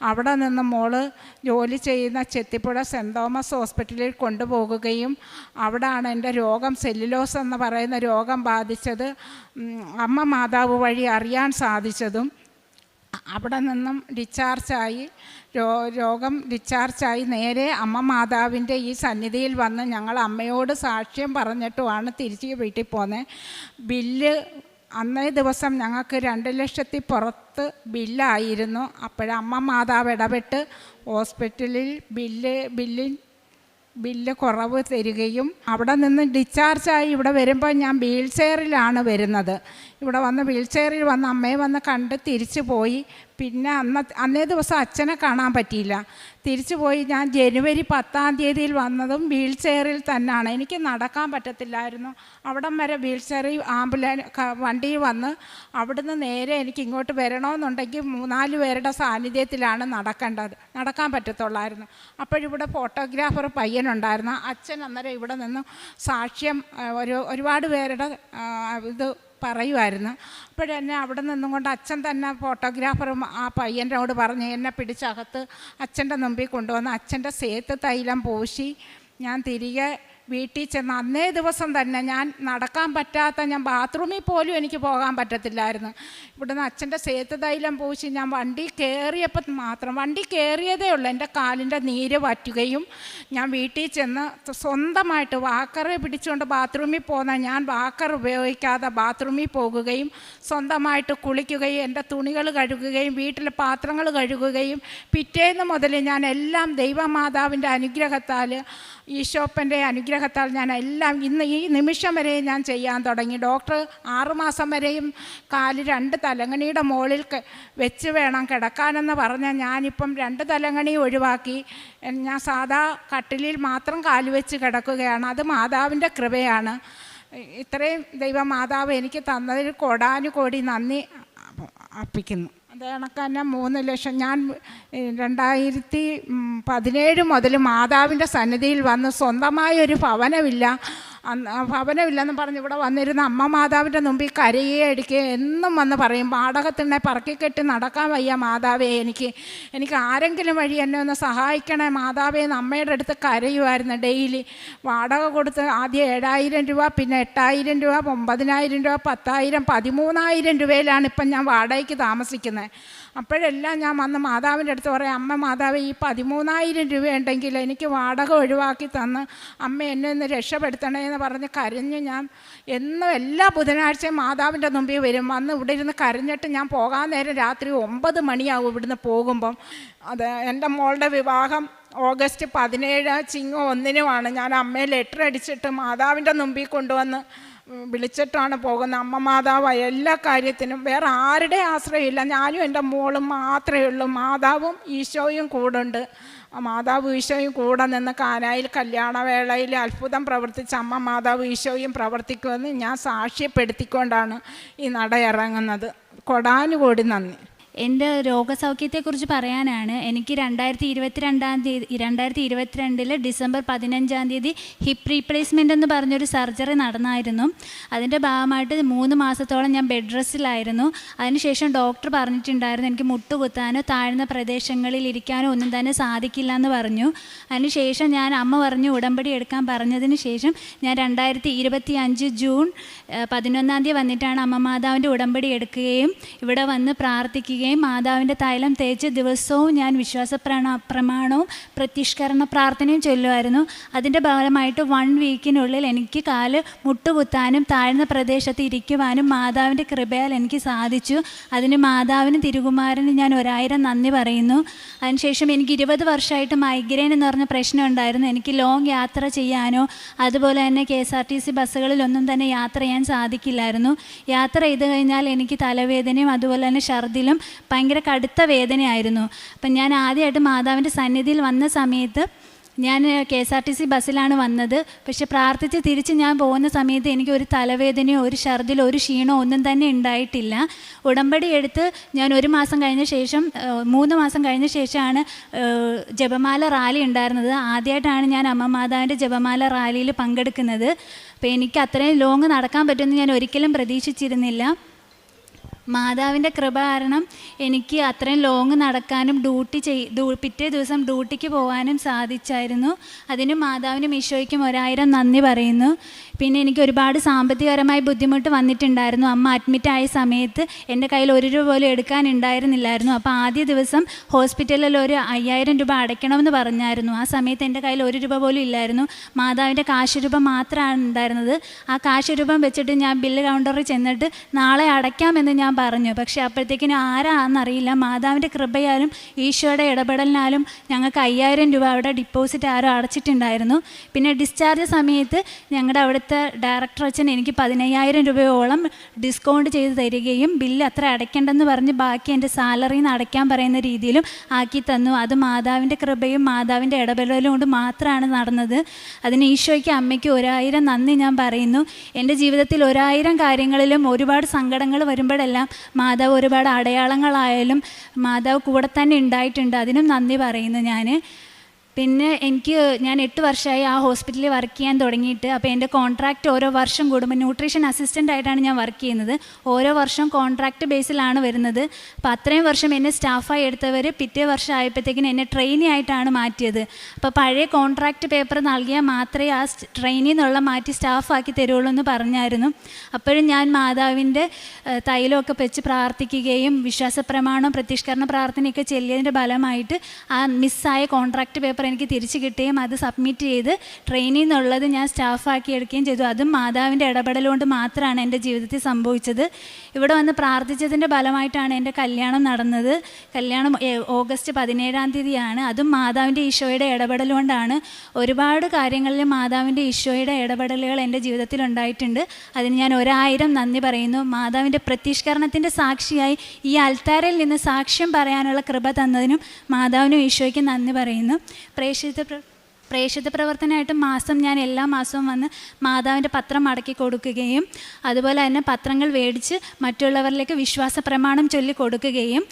Speaker 6: അവിടെ നിന്ന് മോള് ജോലി ചെയ്യുന്ന ചെത്തിപ്പുഴ സെൻറ് തോമസ് ഹോസ്പിറ്റലിൽ കൊണ്ടുപോകുകയും അവിടെയാണ് എൻ്റെ രോഗം സെല്ലുലോസ് എന്ന് പറയുന്ന രോഗം ബാധിച്ചത് അമ്മ മാതാവ് വഴി അറിയാൻ സാധിച്ചതും. അവിടെ നിന്നും രോഗം ഡിസ്ചാർജായി നേരെ അമ്മ മാതാവിൻ്റെ ഈ സന്നിധിയിൽ വന്ന് ഞങ്ങൾ അമ്മയോട് സാക്ഷ്യം പറഞ്ഞിട്ടുമാണ് തിരിച്ച് വീട്ടിൽ പോകുന്നത്. ബില്ല് അന്നേ ദിവസം ഞങ്ങൾക്ക് 2 ലക്ഷത്തി പുറത്ത് ബില്ലായിരുന്നു. അപ്പോഴമ്മ മാതാവ് ഇടപെട്ട് ഹോസ്പിറ്റലിൽ ബില്ല് കുറവ് തരികയും അവിടെ നിന്ന് ഡിസ്ചാർജായി ഇവിടെ വരുമ്പോൾ ഞാൻ വീൽ ചെയറിലാണ് വരുന്നത്. ഇവിടെ വന്ന് വീൽ ചെയറിൽ വന്ന് അമ്മയെ വന്ന് കണ്ട് തിരിച്ചു പോയി. പിന്നെ അന്നേ ദിവസം അച്ഛനെ കാണാൻ പറ്റിയില്ല. തിരിച്ചു പോയി ഞാൻ ജനുവരി 10ാം തീയതിയിൽ വന്നതും വീൽ ചെയറിൽ തന്നെയാണ്. എനിക്ക് നടക്കാൻ പറ്റത്തില്ലായിരുന്നു. അവിടം വരെ വീൽ ചെയറിൽ വണ്ടിയിൽ വന്ന് അവിടുന്ന് നേരെ എനിക്ക് ഇങ്ങോട്ട് വരണമെന്നുണ്ടെങ്കിൽ 3-4 പേരുടെ സാന്നിധ്യത്തിലാണ് നടക്കാൻ പറ്റത്തുള്ളായിരുന്നു. അപ്പോഴിവിടെ ഫോട്ടോഗ്രാഫർ പയ്യനുണ്ടായിരുന്നു. അച്ഛൻ അന്നേരം ഇവിടെ നിന്ന് സാക്ഷ്യം ഒരുപാട് പേരുടെ ഇത് പറയുമായിരുന്നു. അപ്പോഴെന്നെ അവിടെ നിന്നും കൊണ്ട് അച്ഛൻ തന്നെ ഫോട്ടോഗ്രാഫറും ആ പയ്യനോട് പറഞ്ഞ് എന്നെ പിടിച്ചകത്ത് അച്ഛൻ്റെ മുമ്പിൽ കൊണ്ടുവന്ന് അച്ഛൻ്റെ സേത്ത് തൈലം പൂശി ഞാൻ തിരികെ വീട്ടിൽ ചെന്ന് അന്നേ ദിവസം തന്നെ ഞാൻ നടക്കാൻ പറ്റാത്ത ഞാൻ ബാത്റൂമിൽ പോലും എനിക്ക് പോകാൻ പറ്റത്തില്ലായിരുന്നു. ഇവിടുന്ന് അച്ഛൻ്റെ സേത്ത് തൈലം പൂശി ഞാൻ വണ്ടി കയറിയപ്പോൾ മാത്രം വണ്ടി കയറിയതേ ഉള്ളൂ എൻ്റെ കാലിൻ്റെ നീര് വറ്റുകയും ഞാൻ വീട്ടിൽ ചെന്ന് സ്വന്തമായിട്ട് വാക്കറെ പിടിച്ചുകൊണ്ട് ബാത്റൂമിൽ പോകുന്ന ഞാൻ വാക്കർ ഉപയോഗിക്കാതെ ബാത്റൂമിൽ പോകുകയും സ്വന്തമായിട്ട് കുളിക്കുകയും എൻ്റെ തുണികൾ കഴുകുകയും വീട്ടിലെ പാത്രങ്ങൾ കഴുകുകയും പിറ്റേന്ന് മുതൽ ഞാൻ എല്ലാം ദൈവമാതാവിൻ്റെ അനുഗ്രഹത്താൽ ഈശോപ്പൻ്റെ അനുഗ്രഹത്താൽ ഞാൻ എല്ലാം ഇന്ന് ഈ നിമിഷം വരെ ഞാൻ ചെയ്യാൻ തുടങ്ങി. ഡോക്ടർ 6 മാസം വരെയും കാല് 2 തലങ്ങണിയുടെ മുകളിൽ വെച്ച് വേണം കിടക്കാനെന്ന് പറഞ്ഞാൽ ഞാനിപ്പം 2 തലങ്ങണി ഒഴിവാക്കി ഞാൻ സാധാ കട്ടിലിൽ മാത്രം കാല് വെച്ച് കിടക്കുകയാണ്. അത് മാതാവിൻ്റെ കൃപയാണ്. ഇത്രയും ദൈവമാതാവ് എനിക്ക് തന്നതിൽ കോടാനുകോടി നന്ദി അർപ്പിക്കുന്നു. അത് കണക്ക് തന്നെ 3 ലക്ഷം ഞാൻ 2017 മുതൽ മാതാവിൻ്റെ സന്നിധിയിൽ വന്ന് സ്വന്തമായൊരു ഭവനമില്ലെന്ന് പറഞ്ഞ് ഇവിടെ വന്നിരുന്ന അമ്മ മാതാവിൻ്റെ മുമ്പിൽ കരയുകയും അടിക്കുകയും എന്നും വന്ന് പറയും, വാടകത്തിനെ പറക്കിക്കെട്ടി നടക്കാൻ വയ്യ മാതാവേ, എനിക്ക് ആരെങ്കിലും വഴി എന്നെ ഒന്ന് സഹായിക്കണേ മാതാവേ എന്ന് അമ്മയുടെ അടുത്ത് കരയുമായിരുന്നു. ഡെയിലി വാടക കൊടുത്ത് ആദ്യം 7,000 രൂപ, പിന്നെ 8,000 രൂപ, 9,000 രൂപ, 10,000, 13,000 രൂപയിലാണ് ഇപ്പം ഞാൻ വാടകയ്ക്ക് താമസിക്കുന്നത്. അപ്പോഴെല്ലാം ഞാൻ വന്ന് മാതാവിൻ്റെ അടുത്ത് പറയും, അമ്മ മാതാവ് ഈ 13,000 രൂപ ഉണ്ടെങ്കിൽ എനിക്ക് വാടക ഒഴിവാക്കി തന്ന് അമ്മ എന്നെ ഒന്ന് രക്ഷപ്പെടുത്തണേ എന്ന് പറഞ്ഞ് കരഞ്ഞ് ഞാൻ എന്നും എല്ലാ ബുധനാഴ്ചയും മാതാവിൻ്റെ മുമ്പിൽ വരും. വന്ന് ഇവിടെ ഇരുന്ന് കരഞ്ഞിട്ട് ഞാൻ പോകാൻ നേരം രാത്രി 9 മണിയാവും ഇവിടുന്ന് പോകുമ്പം. അത് എൻ്റെ മോളുടെ വിവാഹം ഓഗസ്റ്റ് 17 ചിങ്ങം 1-നുമാണ്. ഞാൻ അമ്മയെ ലെറ്റർ അടിച്ചിട്ട് മാതാവിൻ്റെ മുമ്പിൽ കൊണ്ടുവന്ന് വിളിച്ചിട്ടാണ് പോകുന്നത്. അമ്മ മാതാവ് എല്ലാ കാര്യത്തിനും, വേറെ ആരുടെ ആശ്രയമില്ല. ഞാനും എൻ്റെ മോളും മാത്രമേ ഉള്ളൂ. മാതാവും ഈശോയും കൂടുണ്ട്. മാതാവ് ഈശോയും കൂടെ നിന്ന് കാനായിൽ കല്യാണവേളയിൽ അത്ഭുതം പ്രവർത്തിച്ച അമ്മ മാതാവ് ഈശോയും പ്രവർത്തിക്കുമെന്ന് ഞാൻ സാക്ഷ്യപ്പെടുത്തിക്കൊണ്ടാണ് ഈ നട ഇറങ്ങുന്നത്. കൊടാനുകോടി നന്ദി.
Speaker 7: എൻ്റെ രോഗസൗഖ്യത്തെക്കുറിച്ച് പറയാനാണ്. എനിക്ക് 2022 ഡിസംബർ 15 ഹിപ്പ് റീപ്ലേസ്മെൻ്റ് എന്ന് പറഞ്ഞൊരു സർജറി നടന്നായിരുന്നു. അതിൻ്റെ ഭാഗമായിട്ട് 3 മാസത്തോളം ഞാൻ ബെഡ് റെസ്റ്റിലായിരുന്നു. അതിനുശേഷം ഡോക്ടർ പറഞ്ഞിട്ടുണ്ടായിരുന്നു എനിക്ക് മുട്ടുകുത്താനോ താഴ്ന്ന പ്രദേശങ്ങളിൽ ഇരിക്കാനോ ഒന്നും തന്നെ സാധിക്കില്ല എന്ന് പറഞ്ഞു. അതിനുശേഷം അമ്മ പറഞ്ഞു ഉടമ്പടി എടുക്കാൻ പറഞ്ഞതിന് ശേഷം ഞാൻ 2025 ജൂൺ 11 വന്നിട്ടാണ് അമ്മ മാതാവിൻ്റെ ഉടമ്പടി എടുക്കുകയും ഇവിടെ വന്ന് പ്രാർത്ഥിക്കുകയും മാതാവിൻ്റെ തൈലം തേച്ച് ദിവസവും ഞാൻ വിശ്വാസ പ്രമാണവും പ്രത്യക്ഷീകരണ പ്രാർത്ഥനയും ചൊല്ലുമായിരുന്നു. അതിൻ്റെ ഭാഗമായിട്ട് 1 വീക്കിനുള്ളിൽ എനിക്ക് കാല് മുട്ടുകുത്താനും താഴ്ന്ന പ്രദേശത്ത് ഇരിക്കുവാനും മാതാവിൻ്റെ കൃപയാൽ എനിക്ക് സാധിച്ചു. അതിന് മാതാവിനും തിരുകുമാരനും ഞാൻ 1000 നന്ദി പറയുന്നു. അതിനുശേഷം എനിക്ക് 20 വർഷമായിട്ട് മൈഗ്രെയിൻ എന്ന് പറഞ്ഞ പ്രശ്നം ഉണ്ടായിരുന്നു. എനിക്ക് ലോങ് യാത്ര ചെയ്യാനോ അതുപോലെ തന്നെ KSRTC ബസ്സുകളിലൊന്നും തന്നെ യാത്ര ചെയ്യാൻ സാധിക്കില്ലായിരുന്നു. യാത്ര ചെയ്ത് കഴിഞ്ഞാൽ എനിക്ക് തലവേദനയും അതുപോലെ തന്നെ ഛർദിലും ഭയങ്കര കടുത്ത വേദനയായിരുന്നു. അപ്പം ഞാൻ ആദ്യമായിട്ട് മാതാവിൻ്റെ സന്നിധിയിൽ വന്ന സമയത്ത് ഞാൻ KSRTC ബസ്സിലാണ് വന്നത്. പക്ഷെ പ്രാർത്ഥിച്ച് തിരിച്ച് ഞാൻ പോകുന്ന സമയത്ത് എനിക്ക് ഒരു തലവേദനയോ ഒരു ഛർദിലോ ഒരു ക്ഷീണമോ ഒന്നും തന്നെ ഉണ്ടായിട്ടില്ല. ഉടമ്പടി എടുത്ത് ഞാൻ 1 മാസം കഴിഞ്ഞ ശേഷം 3 മാസം കഴിഞ്ഞ ശേഷമാണ് ജപമാല റാലി ഉണ്ടായിരുന്നത്. ആദ്യമായിട്ടാണ് ഞാൻ അമ്മ മാതാവിൻ്റെ ജപമാല റാലിയിൽ പങ്കെടുക്കുന്നത്. അപ്പോൾ എനിക്ക് അത്രയും ലോങ് നടക്കാൻ പറ്റുമെന്ന് ഞാൻ ഒരിക്കലും പ്രതീക്ഷിച്ചിരുന്നില്ല. മാതാവിൻ്റെ കൃപ കാരണം എനിക്ക് അത്രയും ലോങ് നടക്കാനും പിറ്റേ ദിവസം ഡ്യൂട്ടിക്ക് പോകാനും സാധിച്ചായിരുന്നു. അതിന് മാതാവിനും ഈശോയ്ക്കും 1000 നന്ദി പറയുന്നു. പിന്നെ എനിക്ക് ഒരുപാട് സാമ്പത്തികപരമായി ബുദ്ധിമുട്ട് വന്നിട്ടുണ്ടായിരുന്നു. അമ്മ അഡ്മിറ്റായ സമയത്ത് എൻ്റെ കയ്യിൽ 1 രൂപ പോലും എടുക്കാനുണ്ടായിരുന്നില്ലായിരുന്നു. അപ്പോൾ ആദ്യ ദിവസം ഹോസ്പിറ്റലിൽ ഒരു 5000 രൂപ അടയ്ക്കണമെന്ന് പറഞ്ഞായിരുന്നു. ആ സമയത്ത് എൻ്റെ കയ്യിൽ 1 രൂപ പോലും ഇല്ലായിരുന്നു. മാതാവിൻ്റെ കാശ് രൂപ മാത്രമാണ് ഉണ്ടായിരുന്നത്. ആ കാശ് രൂപം വെച്ചിട്ട് ഞാൻ ബില്ല് കൗണ്ടറിൽ ചെന്നിട്ട് നാളെ അടയ്ക്കാമെന്ന് ഞാൻ പറഞ്ഞു. പക്ഷേ അപ്പോഴത്തേക്കിനും ആരാണെന്നറിയില്ല, മാതാവിൻ്റെ കൃപയാലും ഈശോയുടെ ഇടപെടലിനാലും ഞങ്ങൾക്ക് 5000 രൂപ അവിടെ ഡിപ്പോസിറ്റ് ആരോ അടച്ചിട്ടുണ്ടായിരുന്നു. പിന്നെ ഡിസ്ചാർജ് സമയത്ത് ഞങ്ങളുടെ അവിടുത്തെ ഡയറക്ടർ അച്ഛൻ എനിക്ക് 15000 രൂപയോളം ഡിസ്കൗണ്ട് ചെയ്ത് തരികയും ബില്ല് അത്ര അടയ്ക്കേണ്ടെന്ന് പറഞ്ഞ് ബാക്കി എൻ്റെ സാലറിയിൽ നിന്ന് അടയ്ക്കാൻ പറയുന്ന രീതിയിലും ആക്കി തന്നു. അത് മാതാവിൻ്റെ കൃപയും മാതാവിൻ്റെ ഇടപെടലും കൊണ്ട് മാത്രമാണ് നടന്നത്. അതിന് ഈശോയ്ക്ക് അമ്മയ്ക്ക് 1000 നന്ദി ഞാൻ പറയുന്നു. എൻ്റെ ജീവിതത്തിൽ 1000 കാര്യങ്ങളിലും ഒരുപാട് സങ്കടങ്ങൾ വരുമ്പോഴെല്ലാം മാതാവ് ഒരുപാട് അടയാളങ്ങളായാലും മാതാവ് കൂടെ തന്നെ ഉണ്ടായിട്ടുണ്ട്. അതിനും നന്ദി പറയുന്നു ഞാൻ. പിന്നെ ഞാൻ 8 വർഷമായി ആ ഹോസ്പിറ്റലിൽ വർക്ക് ചെയ്യാൻ തുടങ്ങിയിട്ട്. അപ്പോൾ എൻ്റെ കോൺട്രാക്റ്റ് ഓരോ വർഷം കൂടുമ്പോൾ ന്യൂട്രീഷൻ അസിസ്റ്റൻ്റ് ആയിട്ടാണ് ഞാൻ വർക്ക് ചെയ്യുന്നത്. ഓരോ വർഷം കോൺട്രാക്റ്റ് ബേസിലാണ് വരുന്നത്. അപ്പോൾ അത്രയും വർഷം എന്നെ സ്റ്റാഫായി എടുത്തവർ പിറ്റേ വർഷം ആയപ്പോഴത്തേക്കിനും എന്നെ ട്രെയിനി ആയിട്ടാണ് മാറ്റിയത്. അപ്പോൾ പഴയ കോൺട്രാക്റ്റ് പേപ്പർ നൽകിയാൽ മാത്രമേ ആ ട്രെയിനിൽ നിന്നുള്ള മാറ്റി സ്റ്റാഫാക്കി തരുള്ളൂ എന്ന് പറഞ്ഞായിരുന്നു. അപ്പോഴും ഞാൻ മാതാവിൻ്റെ തൈലമൊക്കെ വെച്ച് പ്രാർത്ഥിക്കുകയും വിശ്വാസപ്രമാണം പ്രത്യക്ഷീകരണ പ്രാർത്ഥനയൊക്കെ ചെല്ലിയതിൻ്റെ ഫലമായിട്ട് ആ മിസ്സായ കോൺട്രാക്റ്റ് പേപ്പർ എനിക്ക് തിരിച്ചു കിട്ടുകയും അത് സബ്മിറ്റ് ചെയ്ത് ട്രെയിനിൽ നിന്നുള്ളത് ഞാൻ സ്റ്റാഫാക്കി എടുക്കുകയും ചെയ്തു. അതും മാതാവിൻ്റെ ഇടപെടലുകൊണ്ട് മാത്രമാണ് എൻ്റെ ജീവിതത്തിൽ സംഭവിച്ചത്. ഇവിടെ വന്ന് പ്രാർത്ഥിച്ചതിൻ്റെ ഫലമായിട്ടാണ് എൻ്റെ കല്യാണം നടന്നത്. കല്യാണം ഓഗസ്റ്റ് 17 അതും മാതാവിൻ്റെ ഈശോയുടെ ഇടപെടൽ കൊണ്ടാണ്. ഒരുപാട് കാര്യങ്ങളിൽ മാതാവിൻ്റെ ഈശോയുടെ ഇടപെടലുകൾ എൻ്റെ ജീവിതത്തിൽ ഉണ്ടായിട്ടുണ്ട്. അതിന് ഞാൻ 1000 നന്ദി പറയുന്നു. മാതാവിൻ്റെ പ്രത്യക്ഷീകരണത്തിൻ്റെ സാക്ഷിയായി ഈ അൽത്താരയിൽ നിന്ന് സാക്ഷ്യം പറയാനുള്ള കൃപ തന്നതിനും മാതാവിനും ഈശോയ്ക്ക് നന്ദി പറയുന്നു. പ്രേക്ഷിത പ്രവർത്തനമായിട്ട് ഞാൻ എല്ലാ മാസവും വന്ന് മാതാവിൻ്റെ പത്രം മടക്കി കൊടുക്കുകയും അതുപോലെ തന്നെ പത്രങ്ങൾ മേടിച്ച് മറ്റുള്ളവരിലേക്ക് വിശ്വാസ പ്രമാണം ചൊല്ലി കൊടുക്കുകയും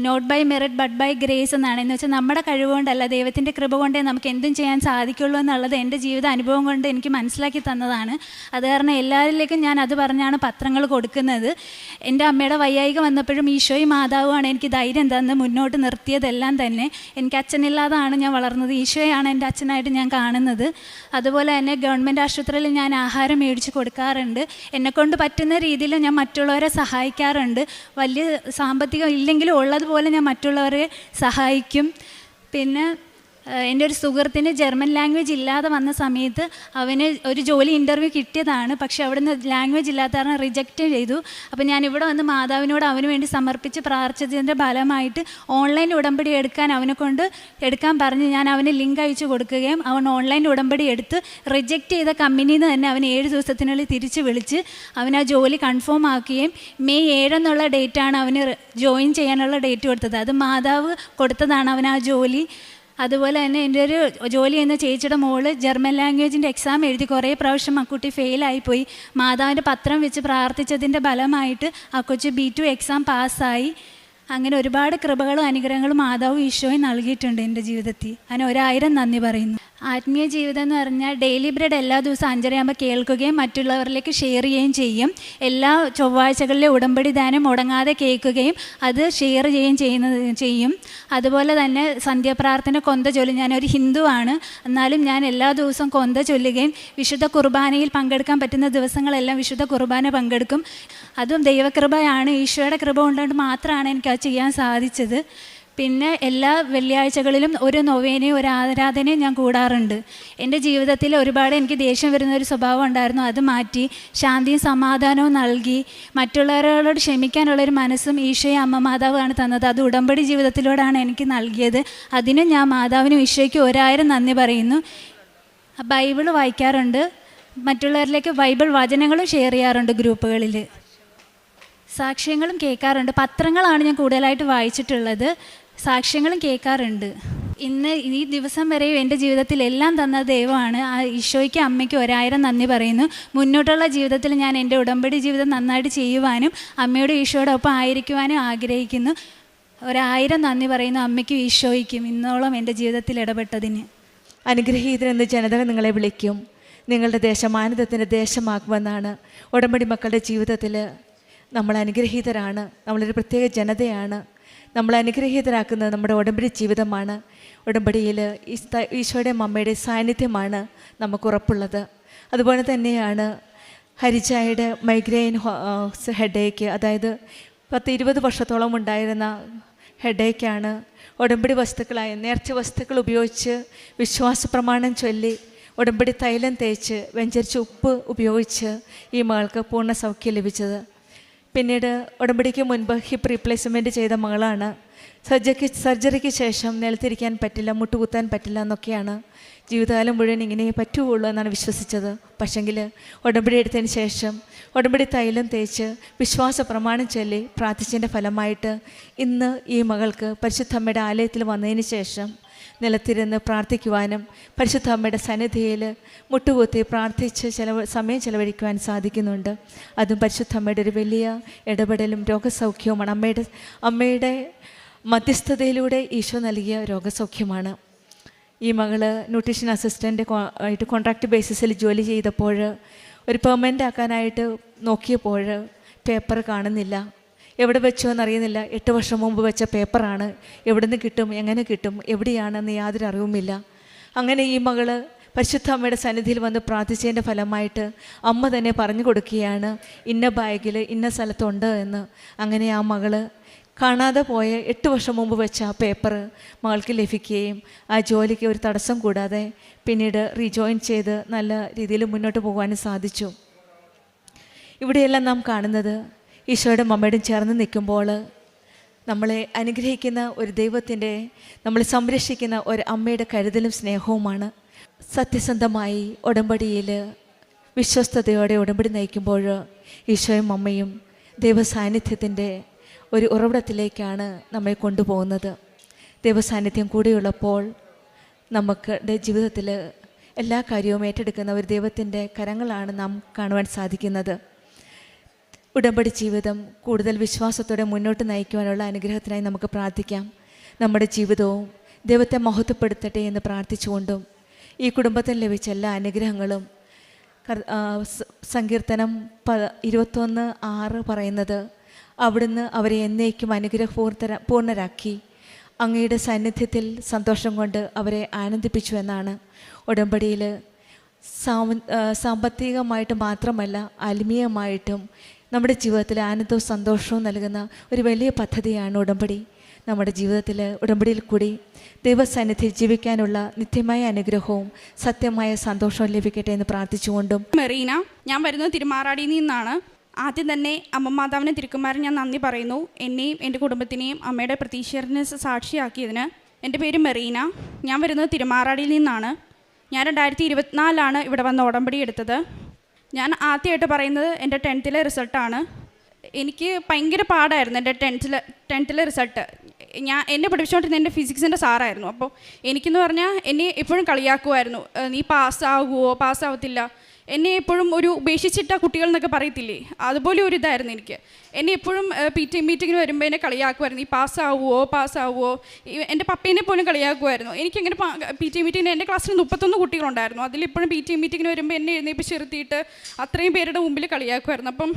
Speaker 7: not by merit but by grace എന്നാണ്. എന്ന് വെച്ചാൽ നമ്മുടെ കഴിവുകൊണ്ടല്ല, ദൈവത്തിൻ്റെ കൃപ കൊണ്ടേ നമുക്ക് എന്തും ചെയ്യാൻ സാധിക്കുള്ളൂ എന്നുള്ളത് എൻ്റെ ജീവിത അനുഭവം കൊണ്ട് എനിക്ക് മനസ്സിലാക്കി തന്നതാണ്. അത് കാരണം എല്ലാവരിലേക്കും ഞാൻ അത് പറഞ്ഞാണ് പത്രങ്ങൾ കൊടുക്കുന്നത്. എൻ്റെ അമ്മയുടെ വയ്യായിക വന്നപ്പോഴും ഈശോയും മാതാവുമാണ് എനിക്ക് ധൈര്യം തന്ന് മുന്നോട്ട് നിർത്തിയതെല്ലാം തന്നെ. എനിക്ക് അച്ഛനില്ലാതാണ് ഞാൻ വളർന്നത്. ഈശോയാണ് എൻ്റെ അച്ഛനായിട്ട് ഞാൻ കാണുന്നത്. അതുപോലെ തന്നെ ഗവൺമെൻറ് ആശുപത്രിയിൽ ഞാൻ ആഹാരം മേടിച്ച് കൊടുക്കാറുണ്ട്. എന്നെക്കൊണ്ട് പറ്റുന്ന രീതിയിൽ ഞാൻ മറ്റുള്ളവരെ സഹായിക്കാറുണ്ട്. വലിയ സാമ്പത്തികം ഇല്ലെങ്കിലും ഉള്ളതുപോലെ ഞാൻ മറ്റുള്ളവരെ സഹായിക്കും. പിന്നെ എൻ്റെ ഒരു സുഹൃത്തിന് ജർമ്മൻ ലാംഗ്വേജ് ഇല്ലാതെ വന്ന സമയത്ത് അവന് ഒരു ജോലി ഇൻ്റർവ്യൂ കിട്ടിയതാണ്. പക്ഷേ അവിടുന്ന് ലാംഗ്വേജ് ഇല്ലാത്ത കാരണം റിജക്റ്റ് ചെയ്തു. അപ്പോൾ ഞാൻ ഇവിടെ വന്ന് മാതാവിനോട് അവന് വേണ്ടി സമർപ്പിച്ച് പ്രാർത്ഥിച്ചതിൻ്റെ ഫലമായിട്ട് ഓൺലൈൻ ഉടമ്പടി എടുക്കാൻ പറഞ്ഞ് ഞാൻ അവന് ലിങ്ക് അയച്ചു കൊടുക്കുകയും അവൻ ഓൺലൈൻ ഉടമ്പടി എടുത്ത് റിജക്റ്റ് ചെയ്ത കമ്പനിയിൽ നിന്ന് തന്നെ അവൻ 7 ദിവസത്തിനുള്ളിൽ തിരിച്ച് വിളിച്ച് അവൻ ആ ജോലി കൺഫേം ആക്കുകയും മെയ് 7 എന്നുള്ള ഡേറ്റാണ് അവന് ജോയിൻ ചെയ്യാനുള്ള ഡേറ്റ് കൊടുത്തത്. അത് മാതാവ് കൊടുത്തതാണ് അവൻ ആ ജോലി. അതുപോലെ തന്നെ എൻ്റെ ഒരു ജോലി ചെയ്യുന്ന ചേച്ചിയുടെ മോള് ജർമ്മൻ ലാംഗ്വേജിൻ്റെ എക്സാം എഴുതി കുറേ പ്രാവശ്യം ആ കുട്ടി ഫെയിലായിപ്പോയി. മാതാവിൻ്റെ പത്രം വെച്ച് പ്രാർത്ഥിച്ചതിൻ്റെ ഫലമായിട്ട് ആ കൊച്ച് B2 എക്സാം പാസ്സായി. അങ്ങനെ ഒരുപാട് കൃപകളും അനുഗ്രഹങ്ങളും മാതാവും ഈശോയും നൽകിയിട്ടുണ്ട് എൻ്റെ ജീവിതത്തിൽ. അതിന് 1000 നന്ദി പറയുന്നു. ആത്മീയ ജീവിതം എന്ന് പറഞ്ഞാൽ ഡെയിലി ബ്രെഡ് എല്ലാ ദിവസവും 5:30 കേൾക്കുകയും മറ്റുള്ളവരിലേക്ക് ഷെയർ ചെയ്യുകയും ചെയ്യും. എല്ലാ ചൊവ്വാഴ്ചകളിലെ ഉടമ്പടി ദാനം മുടങ്ങാതെ കേൾക്കുകയും അത് ഷെയർ ചെയ്യും. അതുപോലെ തന്നെ സന്ധ്യാപ്രാർത്ഥന കൊന്ത ചൊല്ലും. ഞാനൊരു ഹിന്ദുവാണ്, എന്നാലും ഞാൻ എല്ലാ ദിവസവും കൊന്ത ചൊല്ലുകയും വിശുദ്ധ കുർബാനയിൽ പങ്കെടുക്കാൻ പറ്റുന്ന ദിവസങ്ങളെല്ലാം വിശുദ്ധ കുർബാന പങ്കെടുക്കും. അതും ദൈവകൃപയാണ്, ഈശോയുടെ കൃപ കൊണ്ടുകൊണ്ട് മാത്രമാണ് എനിക്കത് ചെയ്യാൻ സാധിച്ചത്. പിന്നെ എല്ലാ വെള്ളിയാഴ്ചകളിലും ഒരു നൊവേനയും ഒരു ആരാധനയും ഞാൻ കൂടാറുണ്ട്. എൻ്റെ ജീവിതത്തിൽ ഒരുപാട് എനിക്ക് ദേഷ്യം വരുന്ന ഒരു സ്വഭാവം ഉണ്ടായിരുന്നു. അത് മാറ്റി ശാന്തിയും സമാധാനവും നൽകി മറ്റുള്ളവരോട് ക്ഷമിക്കാനുള്ളൊരു മനസ്സും ഈശോയും അമ്മ മാതാവാണ് തന്നത്. അത് ഉടമ്പടി ജീവിതത്തിലൂടെയാണ് എനിക്ക് നൽകിയത്. അതിനും ഞാൻ മാതാവിനും ഈശോയ്ക്കും 1000 നന്ദി പറയുന്നു. ബൈബിൾ വായിക്കാറുണ്ട്, മറ്റുള്ളവരിലേക്ക് ബൈബിൾ വചനങ്ങളും ഷെയർ ചെയ്യാറുണ്ട് ഗ്രൂപ്പുകളിൽ. സാക്ഷ്യങ്ങളും കേൾക്കാറുണ്ട്. പത്രങ്ങളാണ് ഞാൻ കൂടുതലായിട്ട് വായിച്ചിട്ടുള്ളത്. സാക്ഷ്യങ്ങളും കേൾക്കാറുണ്ട്. ഇന്ന് ഈ ദിവസം വരെയും എൻ്റെ ജീവിതത്തിൽ എല്ലാം തന്ന ദൈവമാണ്. ആ ഈശോയ്ക്കും അമ്മയ്ക്കും 1000 നന്ദി പറയുന്നു. മുന്നോട്ടുള്ള ജീവിതത്തിൽ ഞാൻ എൻ്റെ ഉടമ്പടി ജീവിതം നന്നായിട്ട് ചെയ്യുവാനും അമ്മയോട് ഈശോയോടൊപ്പം ആയിരിക്കുവാനും ആഗ്രഹിക്കുന്നു. 1000 നന്ദി പറയുന്നു അമ്മയ്ക്കും ഈശോയ്ക്കും ഇന്നോളം എൻ്റെ ജീവിതത്തിൽ ഇടപെട്ടതിന്.
Speaker 8: അനുഗ്രഹീതരെന്ന് ജനത നിങ്ങളെ വിളിക്കും. നിങ്ങളുടെ ദേശം ആനന്ദത്തിൻ്റെ ദേശമാക്കുമെന്നാണ്. ഉടമ്പടി മക്കളുടെ ജീവിതത്തിൽ നമ്മൾ അനുഗ്രഹീതരാണ്. നമ്മളൊരു പ്രത്യേക ജനതയാണ്. നമ്മൾ അനുഗ്രഹീതരാക്കുന്നത് നമ്മുടെ ഉടമ്പടി ജീവിതമാണ്. ഉടമ്പടിയിൽ ഈശോയുടെയും അമ്മയുടെയും സാന്നിധ്യമാണ് നമുക്ക് ഉറപ്പുള്ളത്. അതുപോലെ തന്നെയാണ് ഹരിജായുടെ മൈഗ്രെയിൻ ഹെഡേക്ക്, അതായത് 10-20 വർഷത്തോളം ഉണ്ടായിരുന്ന ഹെഡേക്കാണ് ഉടമ്പടി വസ്തുക്കളായ നേർച്ച വസ്തുക്കൾ ഉപയോഗിച്ച് വിശ്വാസ പ്രമാണം ചൊല്ലി ഉടമ്പടി തൈലം തേച്ച് വെഞ്ചരിച്ച ഉപ്പ് ഉപയോഗിച്ച് ഈ മകൾക്ക് പൂർണ്ണ സൗഖ്യം ലഭിച്ചത്. പിന്നീട് ഉടമ്പടിക്ക് മുൻപ് ഹിപ്പ് റീപ്ലേസ്മെൻറ്റ് ചെയ്ത മകളാണ്. സർജറിക്ക് ശേഷം നിലത്തിരിക്കാൻ പറ്റില്ല, മുട്ടുകുത്താൻ പറ്റില്ല എന്നൊക്കെയാണ്. ജീവിതകാലം മുഴുവൻ ഇങ്ങനെ പറ്റുകയുള്ളൂ എന്നാണ് വിശ്വസിച്ചത്. പക്ഷെങ്കിൽ ഉടമ്പടി എടുത്തതിന് ശേഷം ഉടമ്പടി തൈലം തേച്ച് വിശ്വാസ പ്രമാണം ചൊല്ലി പ്രാർത്ഥിച്ചതിൻ്റെ ഫലമായിട്ട് ഇന്ന് ഈ മകൾക്ക് പരിശുദ്ധമ്മയുടെ ആലയത്തിൽ വന്നതിന് ശേഷം നിലത്തിരുന്ന് പ്രാർത്ഥിക്കുവാനും പരിശുദ്ധ അമ്മയുടെ സന്നിധിയിൽ മുട്ടുകുത്തി പ്രാർത്ഥിച്ച് സമയം ചെലവഴിക്കുവാൻ സാധിക്കുന്നുണ്ട്. അതും പരിശുദ്ധ അമ്മയുടെ ഒരു വലിയ ഇടപെടലും രോഗസൗഖ്യവുമാണ്. അമ്മയുടെ മധ്യസ്ഥതയിലൂടെ ഈശോ നൽകിയ രോഗസൗഖ്യമാണ്. ഈ മകള് ന്യൂട്രീഷൻ അസിസ്റ്റൻ്റ് ആയിട്ട് കോൺട്രാക്റ്റ് ബേസിസിൽ ജോലി ചെയ്തപ്പോൾ ഒരു പെർമനൻ്റ് ആക്കാനായിട്ട് നോക്കിയപ്പോൾ പേപ്പർ കാണുന്നില്ല. എവിടെ വെച്ചോ എന്നറിയുന്നില്ല. 8 വർഷം മുമ്പ് വെച്ച പേപ്പറാണ്. എവിടെ നിന്ന് കിട്ടും, എങ്ങനെ കിട്ടും, എവിടെയാണെന്ന് യാതൊരു അറിവുമില്ല. അങ്ങനെ ഈ മകള് പരിശുദ്ധ അമ്മയുടെ സന്നിധിയിൽ വന്ന് പ്രാർത്ഥിച്ചതിൻ്റെ ഫലമായിട്ട് അമ്മ തന്നെ പറഞ്ഞു കൊടുക്കുകയാണ് ഇന്ന ബാഗിൽ ഇന്ന സ്ഥലത്തുണ്ട് എന്ന്. അങ്ങനെ ആ മകള് കാണാതെ പോയ 8 വർഷം മുമ്പ് വെച്ച ആ പേപ്പർ മകൾക്ക് ലഭിക്കുകയും ആ ജോലിക്ക് ഒരു തടസ്സം കൂടാതെ പിന്നീട് റീജോയിൻ ചെയ്ത് നല്ല രീതിയിൽ മുന്നോട്ട് പോകാനും സാധിച്ചു. ഇവിടെയെല്ലാം നാം കാണുന്നത് ഈശോയുടെ അമ്മയോടും ചേർന്ന് നിൽക്കുമ്പോൾ നമ്മളെ അനുഗ്രഹിക്കുന്ന ഒരു ദൈവത്തിൻ്റെ, നമ്മളെ സംരക്ഷിക്കുന്ന ഒരു അമ്മയുടെ കരുതലും സ്നേഹവുമാണ്. സത്യസന്ധമായി ഉടമ്പടിയിൽ വിശ്വസ്തയോടെ ഉടമ്പടി നയിക്കുമ്പോൾ ഈശോയും അമ്മയും ദൈവസാന്നിധ്യത്തിൻ്റെ ഒരു ഉറവിടത്തിലേക്കാണ് നമ്മെ കൊണ്ടുപോകുന്നത്. ദൈവസാന്നിധ്യം കൂടെയുള്ളപ്പോൾ നമ്മുടെ ജീവിതത്തിൽ എല്ലാ കാര്യവും ഏറ്റെടുക്കുന്ന ഒരു ദൈവത്തിൻ്റെ കരങ്ങളാണ് നാം കാണുവാൻ സാധിക്കുന്നത്. ഉടമ്പടി ജീവിതം കൂടുതൽ വിശ്വാസത്തോടെ മുന്നോട്ട് നയിക്കുവാനുള്ള അനുഗ്രഹത്തിനായി നമുക്ക് പ്രാർത്ഥിക്കാം. നമ്മുടെ ജീവിതവും ദൈവത്തെ മഹത്വപ്പെടുത്തട്ടെ എന്ന് പ്രാർത്ഥിച്ചുകൊണ്ടും ഈ കുടുംബത്തിന് ലഭിച്ച എല്ലാ അനുഗ്രഹങ്ങളും സങ്കീർത്തനം 21:6 പറയുന്നത് അവിടുന്ന് അവരെ എന്നേക്കും അനുഗ്രഹപൂർണരാക്കി അങ്ങയുടെ സാന്നിധ്യത്തിൽ സന്തോഷം കൊണ്ട് അവരെ ആനന്ദിപ്പിച്ചു എന്നാണ്. ഉടമ്പടിയിൽ സാമ്പത്തികമായിട്ട് മാത്രമല്ല ആത്മീയമായിട്ടും നമ്മുടെ ജീവിതത്തിൽ ആനന്ദവും സന്തോഷവും നൽകുന്ന ഒരു വലിയ പദ്ധതിയാണ് ഉടമ്പടി. നമ്മുടെ ജീവിതത്തിൽ ഉടമ്പടിയിൽ കൂടി ദൈവസന്നിധി ജീവിക്കാനുള്ള നിത്യമായ അനുഗ്രഹവും സത്യമായ സന്തോഷവും ലഭിക്കട്ടെ എന്ന് പ്രാർത്ഥിച്ചുകൊണ്ടും.
Speaker 9: മെറീന, ഞാൻ വരുന്നത് തിരുമാറാടിയിൽ നിന്നാണ്. ആദ്യം തന്നെ അമ്മ മാതാവിനെ തിരുക്കുമാരൻ ഞാൻ നന്ദി പറയുന്നു, എന്നെയും എൻ്റെ കുടുംബത്തിനെയും അമ്മയുടെ പ്രതീക്ഷയെ സാക്ഷിയാക്കിയതിന്. എൻ്റെ പേര് മെറീന, ഞാൻ വരുന്നത് തിരുമാറാടിയിൽ നിന്നാണ്. ഞാൻ 2024 ഇവിടെ വന്ന് ഉടമ്പടി എടുത്തത്. ഞാൻ ആദ്യമായിട്ട് പറയുന്നത് എൻ്റെ 10th റിസൾട്ടാണ്. എനിക്ക് ഭയങ്കര പാടായിരുന്നു എൻ്റെ 10th റിസൾട്ട്. എന്നെ പഠിപ്പിച്ചുകൊണ്ടിരുന്ന എൻ്റെ ഫിസിക്സിൻ്റെ സാറായിരുന്നു. അപ്പോൾ എനിക്കെന്ന് പറഞ്ഞാൽ എന്നെ എപ്പോഴും കളിയാക്കുമായിരുന്നു, നീ പാസ്സാവത്തില്ല. എന്നെ എപ്പോഴും ഒരു ഉപേക്ഷിച്ചിട്ട കുട്ടികൾ എന്നൊക്കെ പറയത്തില്ലേ, അതുപോലെ ഒരു ഇതായിരുന്നു എനിക്ക്. എന്നെ എപ്പോഴും PT മീറ്റിങ്ങിന് വരുമ്പോൾ എന്നെ കളിയാക്കുമായിരുന്നു, നീ പാസ്സാവുമോ. എൻ്റെ പപ്പേനെ പോലും കളിയാക്കുമായിരുന്നു. എനിക്കങ്ങനെ PT മീറ്റിങ്ങിന് എൻ്റെ ക്ലാസ്സിൽ 31 കുട്ടികളുണ്ടായിരുന്നു. അതിലിപ്പോഴും PT മീറ്റിങ്ങിന് വരുമ്പോൾ എന്നെ എഴുന്നേപ്പിച്ചിരുത്തിയിട്ട് അത്രയും പേരുടെ മുമ്പിൽ കളിയാക്കുമായിരുന്നു. അപ്പം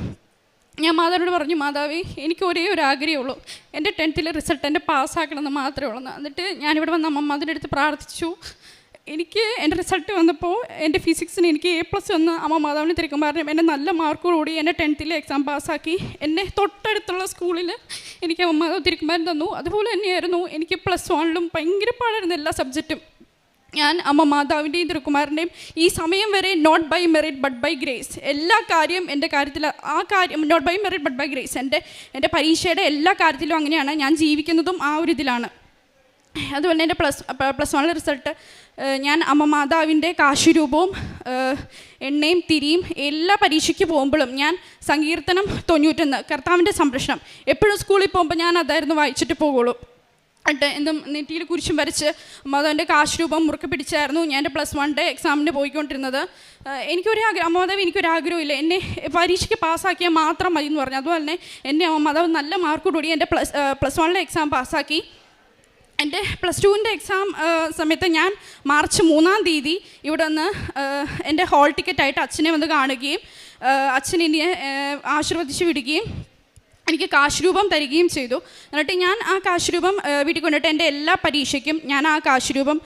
Speaker 9: ഞാൻ മാതാവിനോട് പറഞ്ഞു, മാതാവേ, എനിക്ക് ഒരേ ഒരു ആഗ്രഹമുള്ളൂ, എൻ്റെ 10th റിസൾട്ട് എൻ്റെ പാസ്സാക്കണമെന്ന് മാത്രമേ ഉള്ളൂ. എന്നിട്ട് ഞാനിവിടെ വന്ന് അമ്മമ്മതിൻ്റെ അടുത്ത് പ്രാർത്ഥിച്ചു. എനിക്ക് എൻ്റെ റിസൾട്ട് വന്നപ്പോൾ എൻ്റെ ഫിസിക്സിന് എനിക്ക് A+ വന്ന് അമ്മ മാതാവിനെ തിരുക്കുമാരനും എന്നെ നല്ല മാർക്കോടുകൂടി എൻ്റെ 10th എക്സാം പാസ്സാക്കി എന്നെ തൊട്ടടുത്തുള്ള സ്കൂളിൽ എനിക്ക് അമ്മ മാതാവ് തിരുക്കുമാരൻ തന്നു. അതുപോലെ തന്നെയായിരുന്നു എനിക്ക് +1 ഭയങ്കര പാടായിരുന്നു എല്ലാ സബ്ജക്റ്റും. ഞാൻ അമ്മ മാതാവിൻ്റെയും തിരുക്കുമാരൻ്റെയും ഈ സമയം വരെ not by merit but by grace എല്ലാ കാര്യം എൻ്റെ കാര്യത്തിൽ ആ കാര്യം not by merit but by grace എൻ്റെ പരീക്ഷയുടെ എല്ലാ കാര്യത്തിലും അങ്ങനെയാണ് ഞാൻ ജീവിക്കുന്നതും, ആ ഒരു ഇതിലാണ്. അതുപോലെ എൻ്റെ +1 റിസൾട്ട് ഞാൻ അമ്മ മാതാവിൻ്റെ കാശുരൂപവും എണ്ണയും തിരിയും എല്ലാ പരീക്ഷയ്ക്ക് പോകുമ്പോഴും ഞാൻ സങ്കീർത്തനം 91 കർത്താവിൻ്റെ സംരക്ഷണം എപ്പോഴും സ്കൂളിൽ പോകുമ്പോൾ ഞാൻ അതായിരുന്നു വായിച്ചിട്ട് പോകുള്ളൂ. എന്തും നെറ്റിയിൽ കുരിശും വരച്ച് മാതാവിൻ്റെ കാശുരൂപം മുറുക്കെ പിടിച്ചായിരുന്നു ഞാൻ എൻ്റെ +1 എക്സാമിന് പോയിക്കൊണ്ടിരുന്നത്. അമ്മ മാതാവ് എനിക്കൊരാഗ്രഹമില്ല, എന്നെ പരീക്ഷയ്ക്ക് പാസ്സാക്കിയാൽ മാത്രം മതി എന്ന് പറഞ്ഞു. അതുപോലെ തന്നെ എൻ്റെ അമ്മ മാതാവ് നല്ല മാർക്കോടുകൂടി എൻ്റെ +1 എക്സാം പാസ്സാക്കി. എൻ്റെ +2 എക്സാം സമയത്ത് ഞാൻ മാർച്ച് 3 ഇവിടെ നിന്ന് എൻ്റെ ഹോൾ ടിക്കറ്റായിട്ട് അച്ഛനെ വന്ന് കാണുകയും അച്ഛൻ എന്നെ ആശീർവദിച്ച് വിടുകയും എനിക്ക് കാശുരൂപം തരികയും ചെയ്തു. എന്നിട്ട് ഞാൻ ആ കാശുരൂപം വീട്ടിൽ കൊണ്ടുപോയിട്ട് എൻ്റെ എല്ലാ പരീക്ഷയ്ക്കും ഞാൻ ആ കാശുരൂപം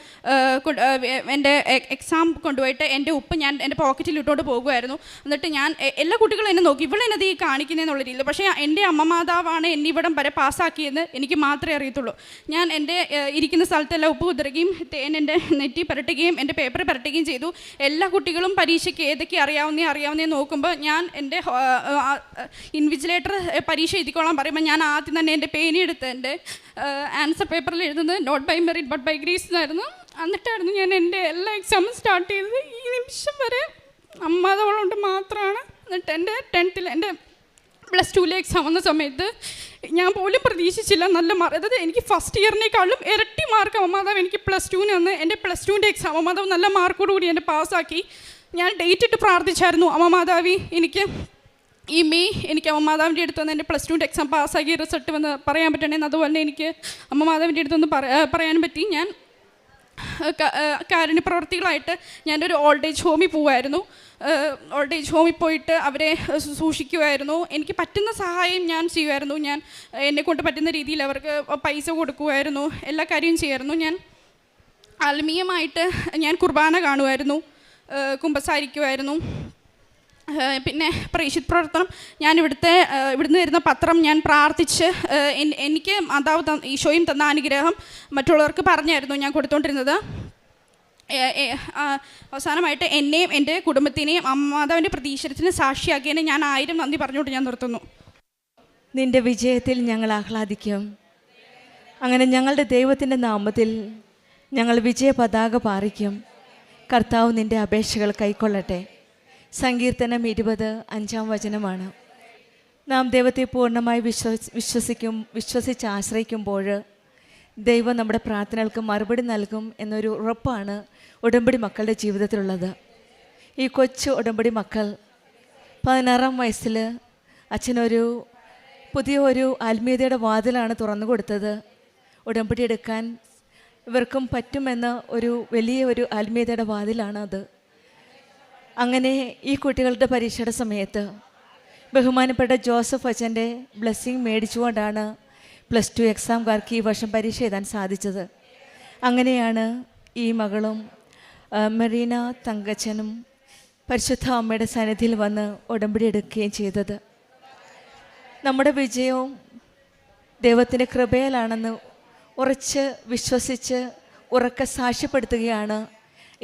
Speaker 9: എൻ്റെ എക്സാം കൊണ്ടുപോയിട്ട് എൻ്റെ ഉപ്പ് ഞാൻ എൻ്റെ പോക്കറ്റിൽ ഇട്ടുകൊണ്ട് പോകുമായിരുന്നു. എന്നിട്ട് ഞാൻ എല്ലാ കുട്ടികളും എന്നെ നോക്കി, ഇവളെന്നത് ഈ കാണിക്കുന്നതെന്നുള്ള രീതിയിൽ. പക്ഷേ എൻ്റെ അമ്മ മാതാവാണ് എന്നെ ഇവിടം വരെ പാസ്സാക്കിയെന്ന് എനിക്ക് മാത്രമേ അറിയത്തുള്ളൂ. ഞാൻ എൻ്റെ ഇരിക്കുന്ന സ്ഥലത്തെല്ലാം ഉപ്പ് കുതിരുകയും തേൻ എൻ്റെ നെറ്റി പുരട്ടുകയും എൻ്റെ പേപ്പർ പുരട്ടുകയും ചെയ്തു. എല്ലാ കുട്ടികളും പരീക്ഷയ്ക്ക് ഏതൊക്കെ അറിയാവുന്നേ നോക്കുമ്പോൾ ഞാൻ എൻ്റെ ഇൻവിജിലേറ്റർ പരീക്ഷ എഴുതിക്കോളാൻ പറയുമ്പോൾ ഞാൻ ആദ്യം തന്നെ എൻ്റെ പേനെടുത്ത് എൻ്റെ ആൻസർ പേപ്പറിൽ എഴുതുന്നത് not by merit but by grace എന്നായിരുന്നു. എന്നിട്ടായിരുന്നു ഞാൻ എൻ്റെ എല്ലാ എക്സാമും സ്റ്റാർട്ട് ചെയ്തത്. ഈ നിമിഷം വരെ അമ്മാതോളുകൊണ്ട് മാത്രമാണ്. എന്നിട്ട് എൻ്റെ 10th എൻ്റെ +2 എക്സാം വന്ന സമയത്ത് ഞാൻ പോലും പ്രതീക്ഷിച്ചില്ല നല്ല മാർക്ക്. അതായത് എനിക്ക് ഫസ്റ്റ് ഇയറിനേക്കാളും ഇരട്ടി മാർക്ക് അമ്മാതാവ് എനിക്ക് +2 വന്ന് എൻ്റെ +2 എക്സാം അമ്മാതാവ് നല്ല മാർക്കോടുകൂടി എന്നെ പാസ്സാക്കി. ഞാൻ ഡേറ്റ് ഇട്ട് പ്രാർത്ഥിച്ചായിരുന്നു, അമ്മ മാതാവി ഈ മെയ് എനിക്ക് അമ്മ മാതാവിൻ്റെ അടുത്ത് വന്ന് എൻ്റെ +2 എക്സാം പാസ്സാക്കി റിസൾട്ട് വന്ന് പറയാൻ പറ്റണേന്ന്. അതുപോലെ തന്നെ എനിക്ക് അമ്മ മാതാവിൻ്റെ അടുത്തൊന്ന് പറയാൻ പറ്റി. ഞാൻ കാരുണ്യ പ്രവർത്തികളായിട്ട് ഞാനൊരു ഓൾഡ് ഏജ് ഹോമിൽ പോവുമായിരുന്നു. ഓൾഡ് ഏജ് ഹോമിൽ പോയിട്ട് അവരെ സൂക്ഷിക്കുമായിരുന്നു. എനിക്ക് പറ്റുന്ന സഹായം ഞാൻ ചെയ്യുമായിരുന്നു. ഞാൻ എന്നെക്കൊണ്ട് പറ്റുന്ന രീതിയിൽ അവർക്ക് പൈസ കൊടുക്കുമായിരുന്നു, എല്ലാ കാര്യവും ചെയ്യുമായിരുന്നു. ഞാൻ ആത്മീയമായിട്ട് ഞാൻ കുർബാന കാണുമായിരുന്നു, കുമ്പസാരിക്കുമായിരുന്നു. പിന്നെ പ്രേക്ഷിത് പ്രവർത്തനം ഞാൻ ഇവിടുന്ന് വരുന്ന പത്രം ഞാൻ പ്രാർത്ഥിച്ച് എനിക്ക് മാതാവ് ഈശോയും തന്ന അനുഗ്രഹം മറ്റുള്ളവർക്ക് പറഞ്ഞായിരുന്നു ഞാൻ കൊടുത്തുകൊണ്ടിരുന്നത്. അവസാനമായിട്ട് എന്നെയും എൻ്റെ കുടുംബത്തിനെയും മാതാവിൻ്റെ പ്രതീക്ഷത്തിന് സാക്ഷിയാക്കിയതിനെ ഞാൻ 1000 നന്ദി പറഞ്ഞുകൊണ്ട് ഞാൻ നിർത്തുന്നു.
Speaker 8: നിൻ്റെ വിജയത്തിൽ ഞങ്ങൾ ആഹ്ലാദിക്കും. അങ്ങനെ ഞങ്ങളുടെ ദൈവത്തിൻ്റെ നാമത്തിൽ ഞങ്ങൾ വിജയ പതാക പാറിക്കും. കർത്താവ് നിൻ്റെ അപേക്ഷകൾ കൈക്കൊള്ളട്ടെ. സങ്കീർത്തനം 20:5 നാം ദൈവത്തെ പൂർണ്ണമായി വിശ്വസിച്ച് ആശ്രയിക്കുമ്പോൾ ദൈവം നമ്മുടെ പ്രാർത്ഥനകൾക്ക് മറുപടി നൽകും എന്നൊരു ഉറപ്പാണ് ഉടമ്പടി മക്കളുടെ ജീവിതത്തിലുള്ളത്. ഈ കൊച്ചു ഉടമ്പടി മക്കൾ 16-ാം വയസ്സിൽ അച്ഛനൊരു പുതിയ ആത്മീയതയുടെ വാതിലാണ് തുറന്നു കൊടുത്തത്. ഉടമ്പടി എടുക്കാൻ ഇവർക്കും പറ്റുമെന്ന വലിയ ആത്മീയതയുടെ വാതിലാണ് അത്. അങ്ങനെ ഈ കുട്ടികളുടെ പരീക്ഷയുടെ സമയത്ത് ബഹുമാനപ്പെട്ട ജോസഫ് അച്ഛൻ്റെ ബ്ലെസ്സിങ് മേടിച്ചുകൊണ്ടാണ് +2 എക്സാംകാർക്ക് ഈ വർഷം പരീക്ഷ എഴുതാൻ സാധിച്ചത്. അങ്ങനെയാണ് ഈ മകളും മെറീന തങ്കച്ചനും പരിശുദ്ധ അമ്മയുടെ സന്നിധിയിൽ വന്ന് ഉടമ്പടി എടുക്കുകയും ചെയ്തത്. നമ്മുടെ വിജയവും ദൈവത്തിൻ്റെ കൃപയിലാണെന്ന് ഉറച്ച് വിശ്വസിച്ച് ഉറക്കെ സാക്ഷ്യപ്പെടുത്തുകയാണ്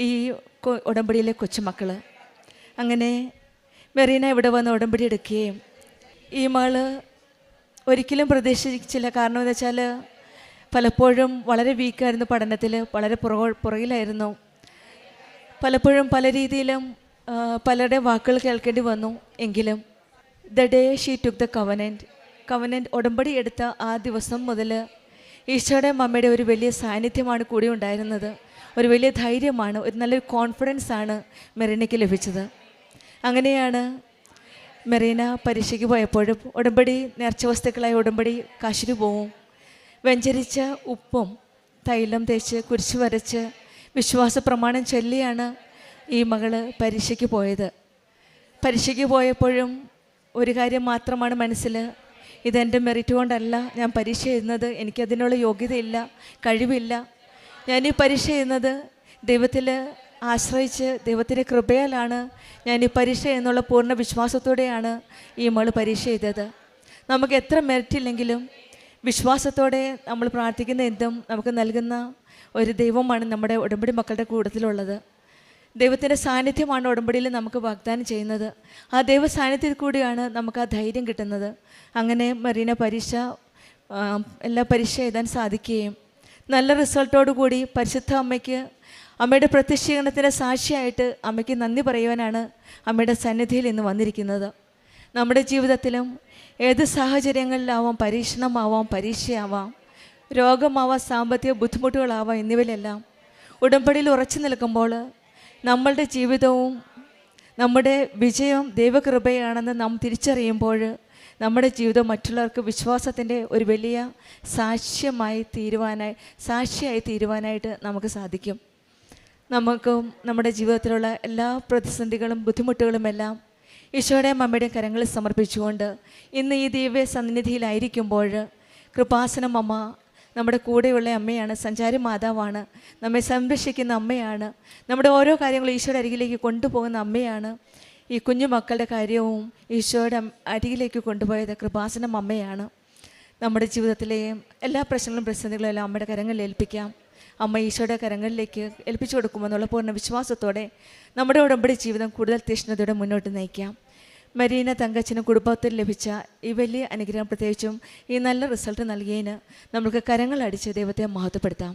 Speaker 8: ഈ ഉടമ്പടിയിലെ കൊച്ചുമക്കൾ. അങ്ങനെ മെറീന ഇവിടെ വന്ന് ഉടമ്പടി എടുക്കുകയും ഈ മകള് ഒരിക്കലും പ്രതീക്ഷിച്ചില്ല. കാരണം എന്ന് വെച്ചാൽ പലപ്പോഴും വളരെ വീക്കായിരുന്നു, പഠനത്തിൽ വളരെ പുറകിലായിരുന്നു. പലപ്പോഴും പല രീതിയിലും പലരുടെ വാക്കുകൾ കേൾക്കേണ്ടി വന്നു. എങ്കിലും the day she took the covenant ഉടമ്പടി എടുത്ത ആ ദിവസം മുതൽ ഈശോയുടെ അമ്മയുടെ ഒരു വലിയ സാന്നിധ്യമാണ് കൂടി ഉണ്ടായിരുന്നത്. ഒരു വലിയ ധൈര്യമാണ്, ഒരു നല്ലൊരു കോൺഫിഡൻസാണ് മെറീനയ്ക്ക് ലഭിച്ചത്. അങ്ങനെയാണ് മെറീന പരീക്ഷയ്ക്ക് പോയപ്പോഴും ഉടമ്പടി നേർച്ച വസ്തുക്കളായ ഉടമ്പടി കാശിന് പോവും. വെഞ്ചരിച്ച ഉപ്പും തൈലം തേച്ച് കുരിശ് വരച്ച് വിശ്വാസ പ്രമാണം ചൊല്ലിയാണ് ഈ മകള് പരീക്ഷയ്ക്ക് പോയത്. പരീക്ഷയ്ക്ക് പോയപ്പോഴും ഒരു കാര്യം മാത്രമാണ് മനസ്സിൽ, ഇതെൻ്റെ മെറിറ്റ് കൊണ്ടല്ല ഞാൻ പരീക്ഷ എഴുതുന്നത്, എനിക്കതിനുള്ള യോഗ്യതയില്ല, കഴിവില്ല. ഞാൻ ഈ പരീക്ഷ എഴുതുന്നത് ദൈവത്തിൽ ആശ്രയിച്ച് ദൈവത്തിൻ്റെ കൃപയാലാണ് ഞാൻ ഈ പരീക്ഷ എന്നുള്ള പൂർണ്ണ വിശ്വാസത്തോടെയാണ് ഈ മകൾ പരീക്ഷ ചെയ്തത്. നമുക്ക് എത്ര മെറിറ്റ് ഇല്ലെങ്കിലും വിശ്വാസത്തോടെ നമ്മൾ പ്രാർത്ഥിക്കുന്ന എന്തും നമുക്ക് നൽകുന്ന ഒരു ദൈവമാണ് നമ്മുടെ ഉടമ്പടി മക്കളുടെ കൂട്ടത്തിലുള്ളത്. ദൈവത്തിൻ്റെ സാന്നിധ്യമാണ് ഉടമ്പടിയിൽ നമുക്ക് വാഗ്ദാനം ചെയ്യുന്നത്. ആ ദൈവ സാന്നിധ്യത്തിൽ കൂടിയാണ് നമുക്ക് ആ ധൈര്യം കിട്ടുന്നത്. അങ്ങനെ മെറീന എല്ലാ പരീക്ഷ എഴുതാൻ സാധിക്കുകയും നല്ല റിസൾട്ടോടു കൂടി പരിശുദ്ധ അമ്മയ്ക്ക് അമ്മയുടെ പ്രത്യക്ഷീകരണത്തിൻ്റെ സാക്ഷിയായിട്ട് അമ്മയ്ക്ക് നന്ദി പറയുവാനാണ് അമ്മയുടെ സന്നിധിയിൽ ഇന്ന് വന്നിരിക്കുന്നത്. നമ്മുടെ ജീവിതത്തിലും ഏത് സാഹചര്യങ്ങളിലാവാം, പരീക്ഷണമാവാം, പരീക്ഷയാവാം, രോഗമാവാം, സാമ്പത്തിക ബുദ്ധിമുട്ടുകളാവാം, എന്നിവയിലെല്ലാം ഉടമ്പടിയിൽ ഉറച്ചു നിൽക്കുമ്പോൾ നമ്മളുടെ ജീവിതവും നമ്മുടെ വിജയവും ദൈവകൃപയാണെന്ന് നാം തിരിച്ചറിയുമ്പോൾ നമ്മുടെ ജീവിതം മറ്റുള്ളവർക്ക് വിശ്വാസത്തിൻ്റെ ഒരു വലിയ സാക്ഷിയായി തീരുവാനായിട്ട് നമുക്ക് സാധിക്കും. നമുക്കും നമ്മുടെ ജീവിതത്തിലുള്ള എല്ലാ പ്രതിസന്ധികളും ബുദ്ധിമുട്ടുകളുമെല്ലാം ഈശോയുടെയും അമ്മയുടെയും കരങ്ങളിൽ സമർപ്പിച്ചുകൊണ്ട് ഇന്ന് ഈ ദിവ്യ സന്നിധിയിലായിരിക്കുമ്പോൾ കൃപാസനം അമ്മ നമ്മുടെ കൂടെയുള്ള അമ്മയാണ്, സഞ്ചാരി മാതാവാണ്, നമ്മെ സംരക്ഷിക്കുന്ന അമ്മയാണ്, നമ്മുടെ ഓരോ കാര്യങ്ങളും ഈശോയുടെ അരികിലേക്ക് കൊണ്ടുപോകുന്ന അമ്മയാണ്. ഈ കുഞ്ഞു മക്കളുടെ കാര്യവും ഈശോയുടെ അരികിലേക്ക് കൊണ്ടുപോയത് കൃപാസനം അമ്മയാണ്. നമ്മുടെ ജീവിതത്തിലെയും എല്ലാ പ്രശ്നങ്ങളും പ്രതിസന്ധികളും എല്ലാം അമ്മയുടെ കരങ്ങളിൽ ഏൽപ്പിക്കാം. അമ്മ ഈശോയുടെ കരങ്ങളിലേക്ക് ഏൽപ്പിച്ചു കൊടുക്കുമെന്നുള്ള പൂർണ്ണ വിശ്വാസത്തോടെ നമ്മുടെ ഉടമ്പടി ജീവിതം കൂടുതൽ തീഷ്ണതയോടെ മുന്നോട്ട് നയിക്കാം. മരീന തങ്കച്ചനും കുടുംബത്തിൽ ലഭിച്ച ഈ വലിയ അനുഗ്രഹം, പ്രത്യേകിച്ചും ഈ നല്ല റിസൾട്ട് നൽകിയതിന് നമുക്ക് കരങ്ങളടിച്ച് ദൈവത്തെ മഹത്വപ്പെടുത്താം.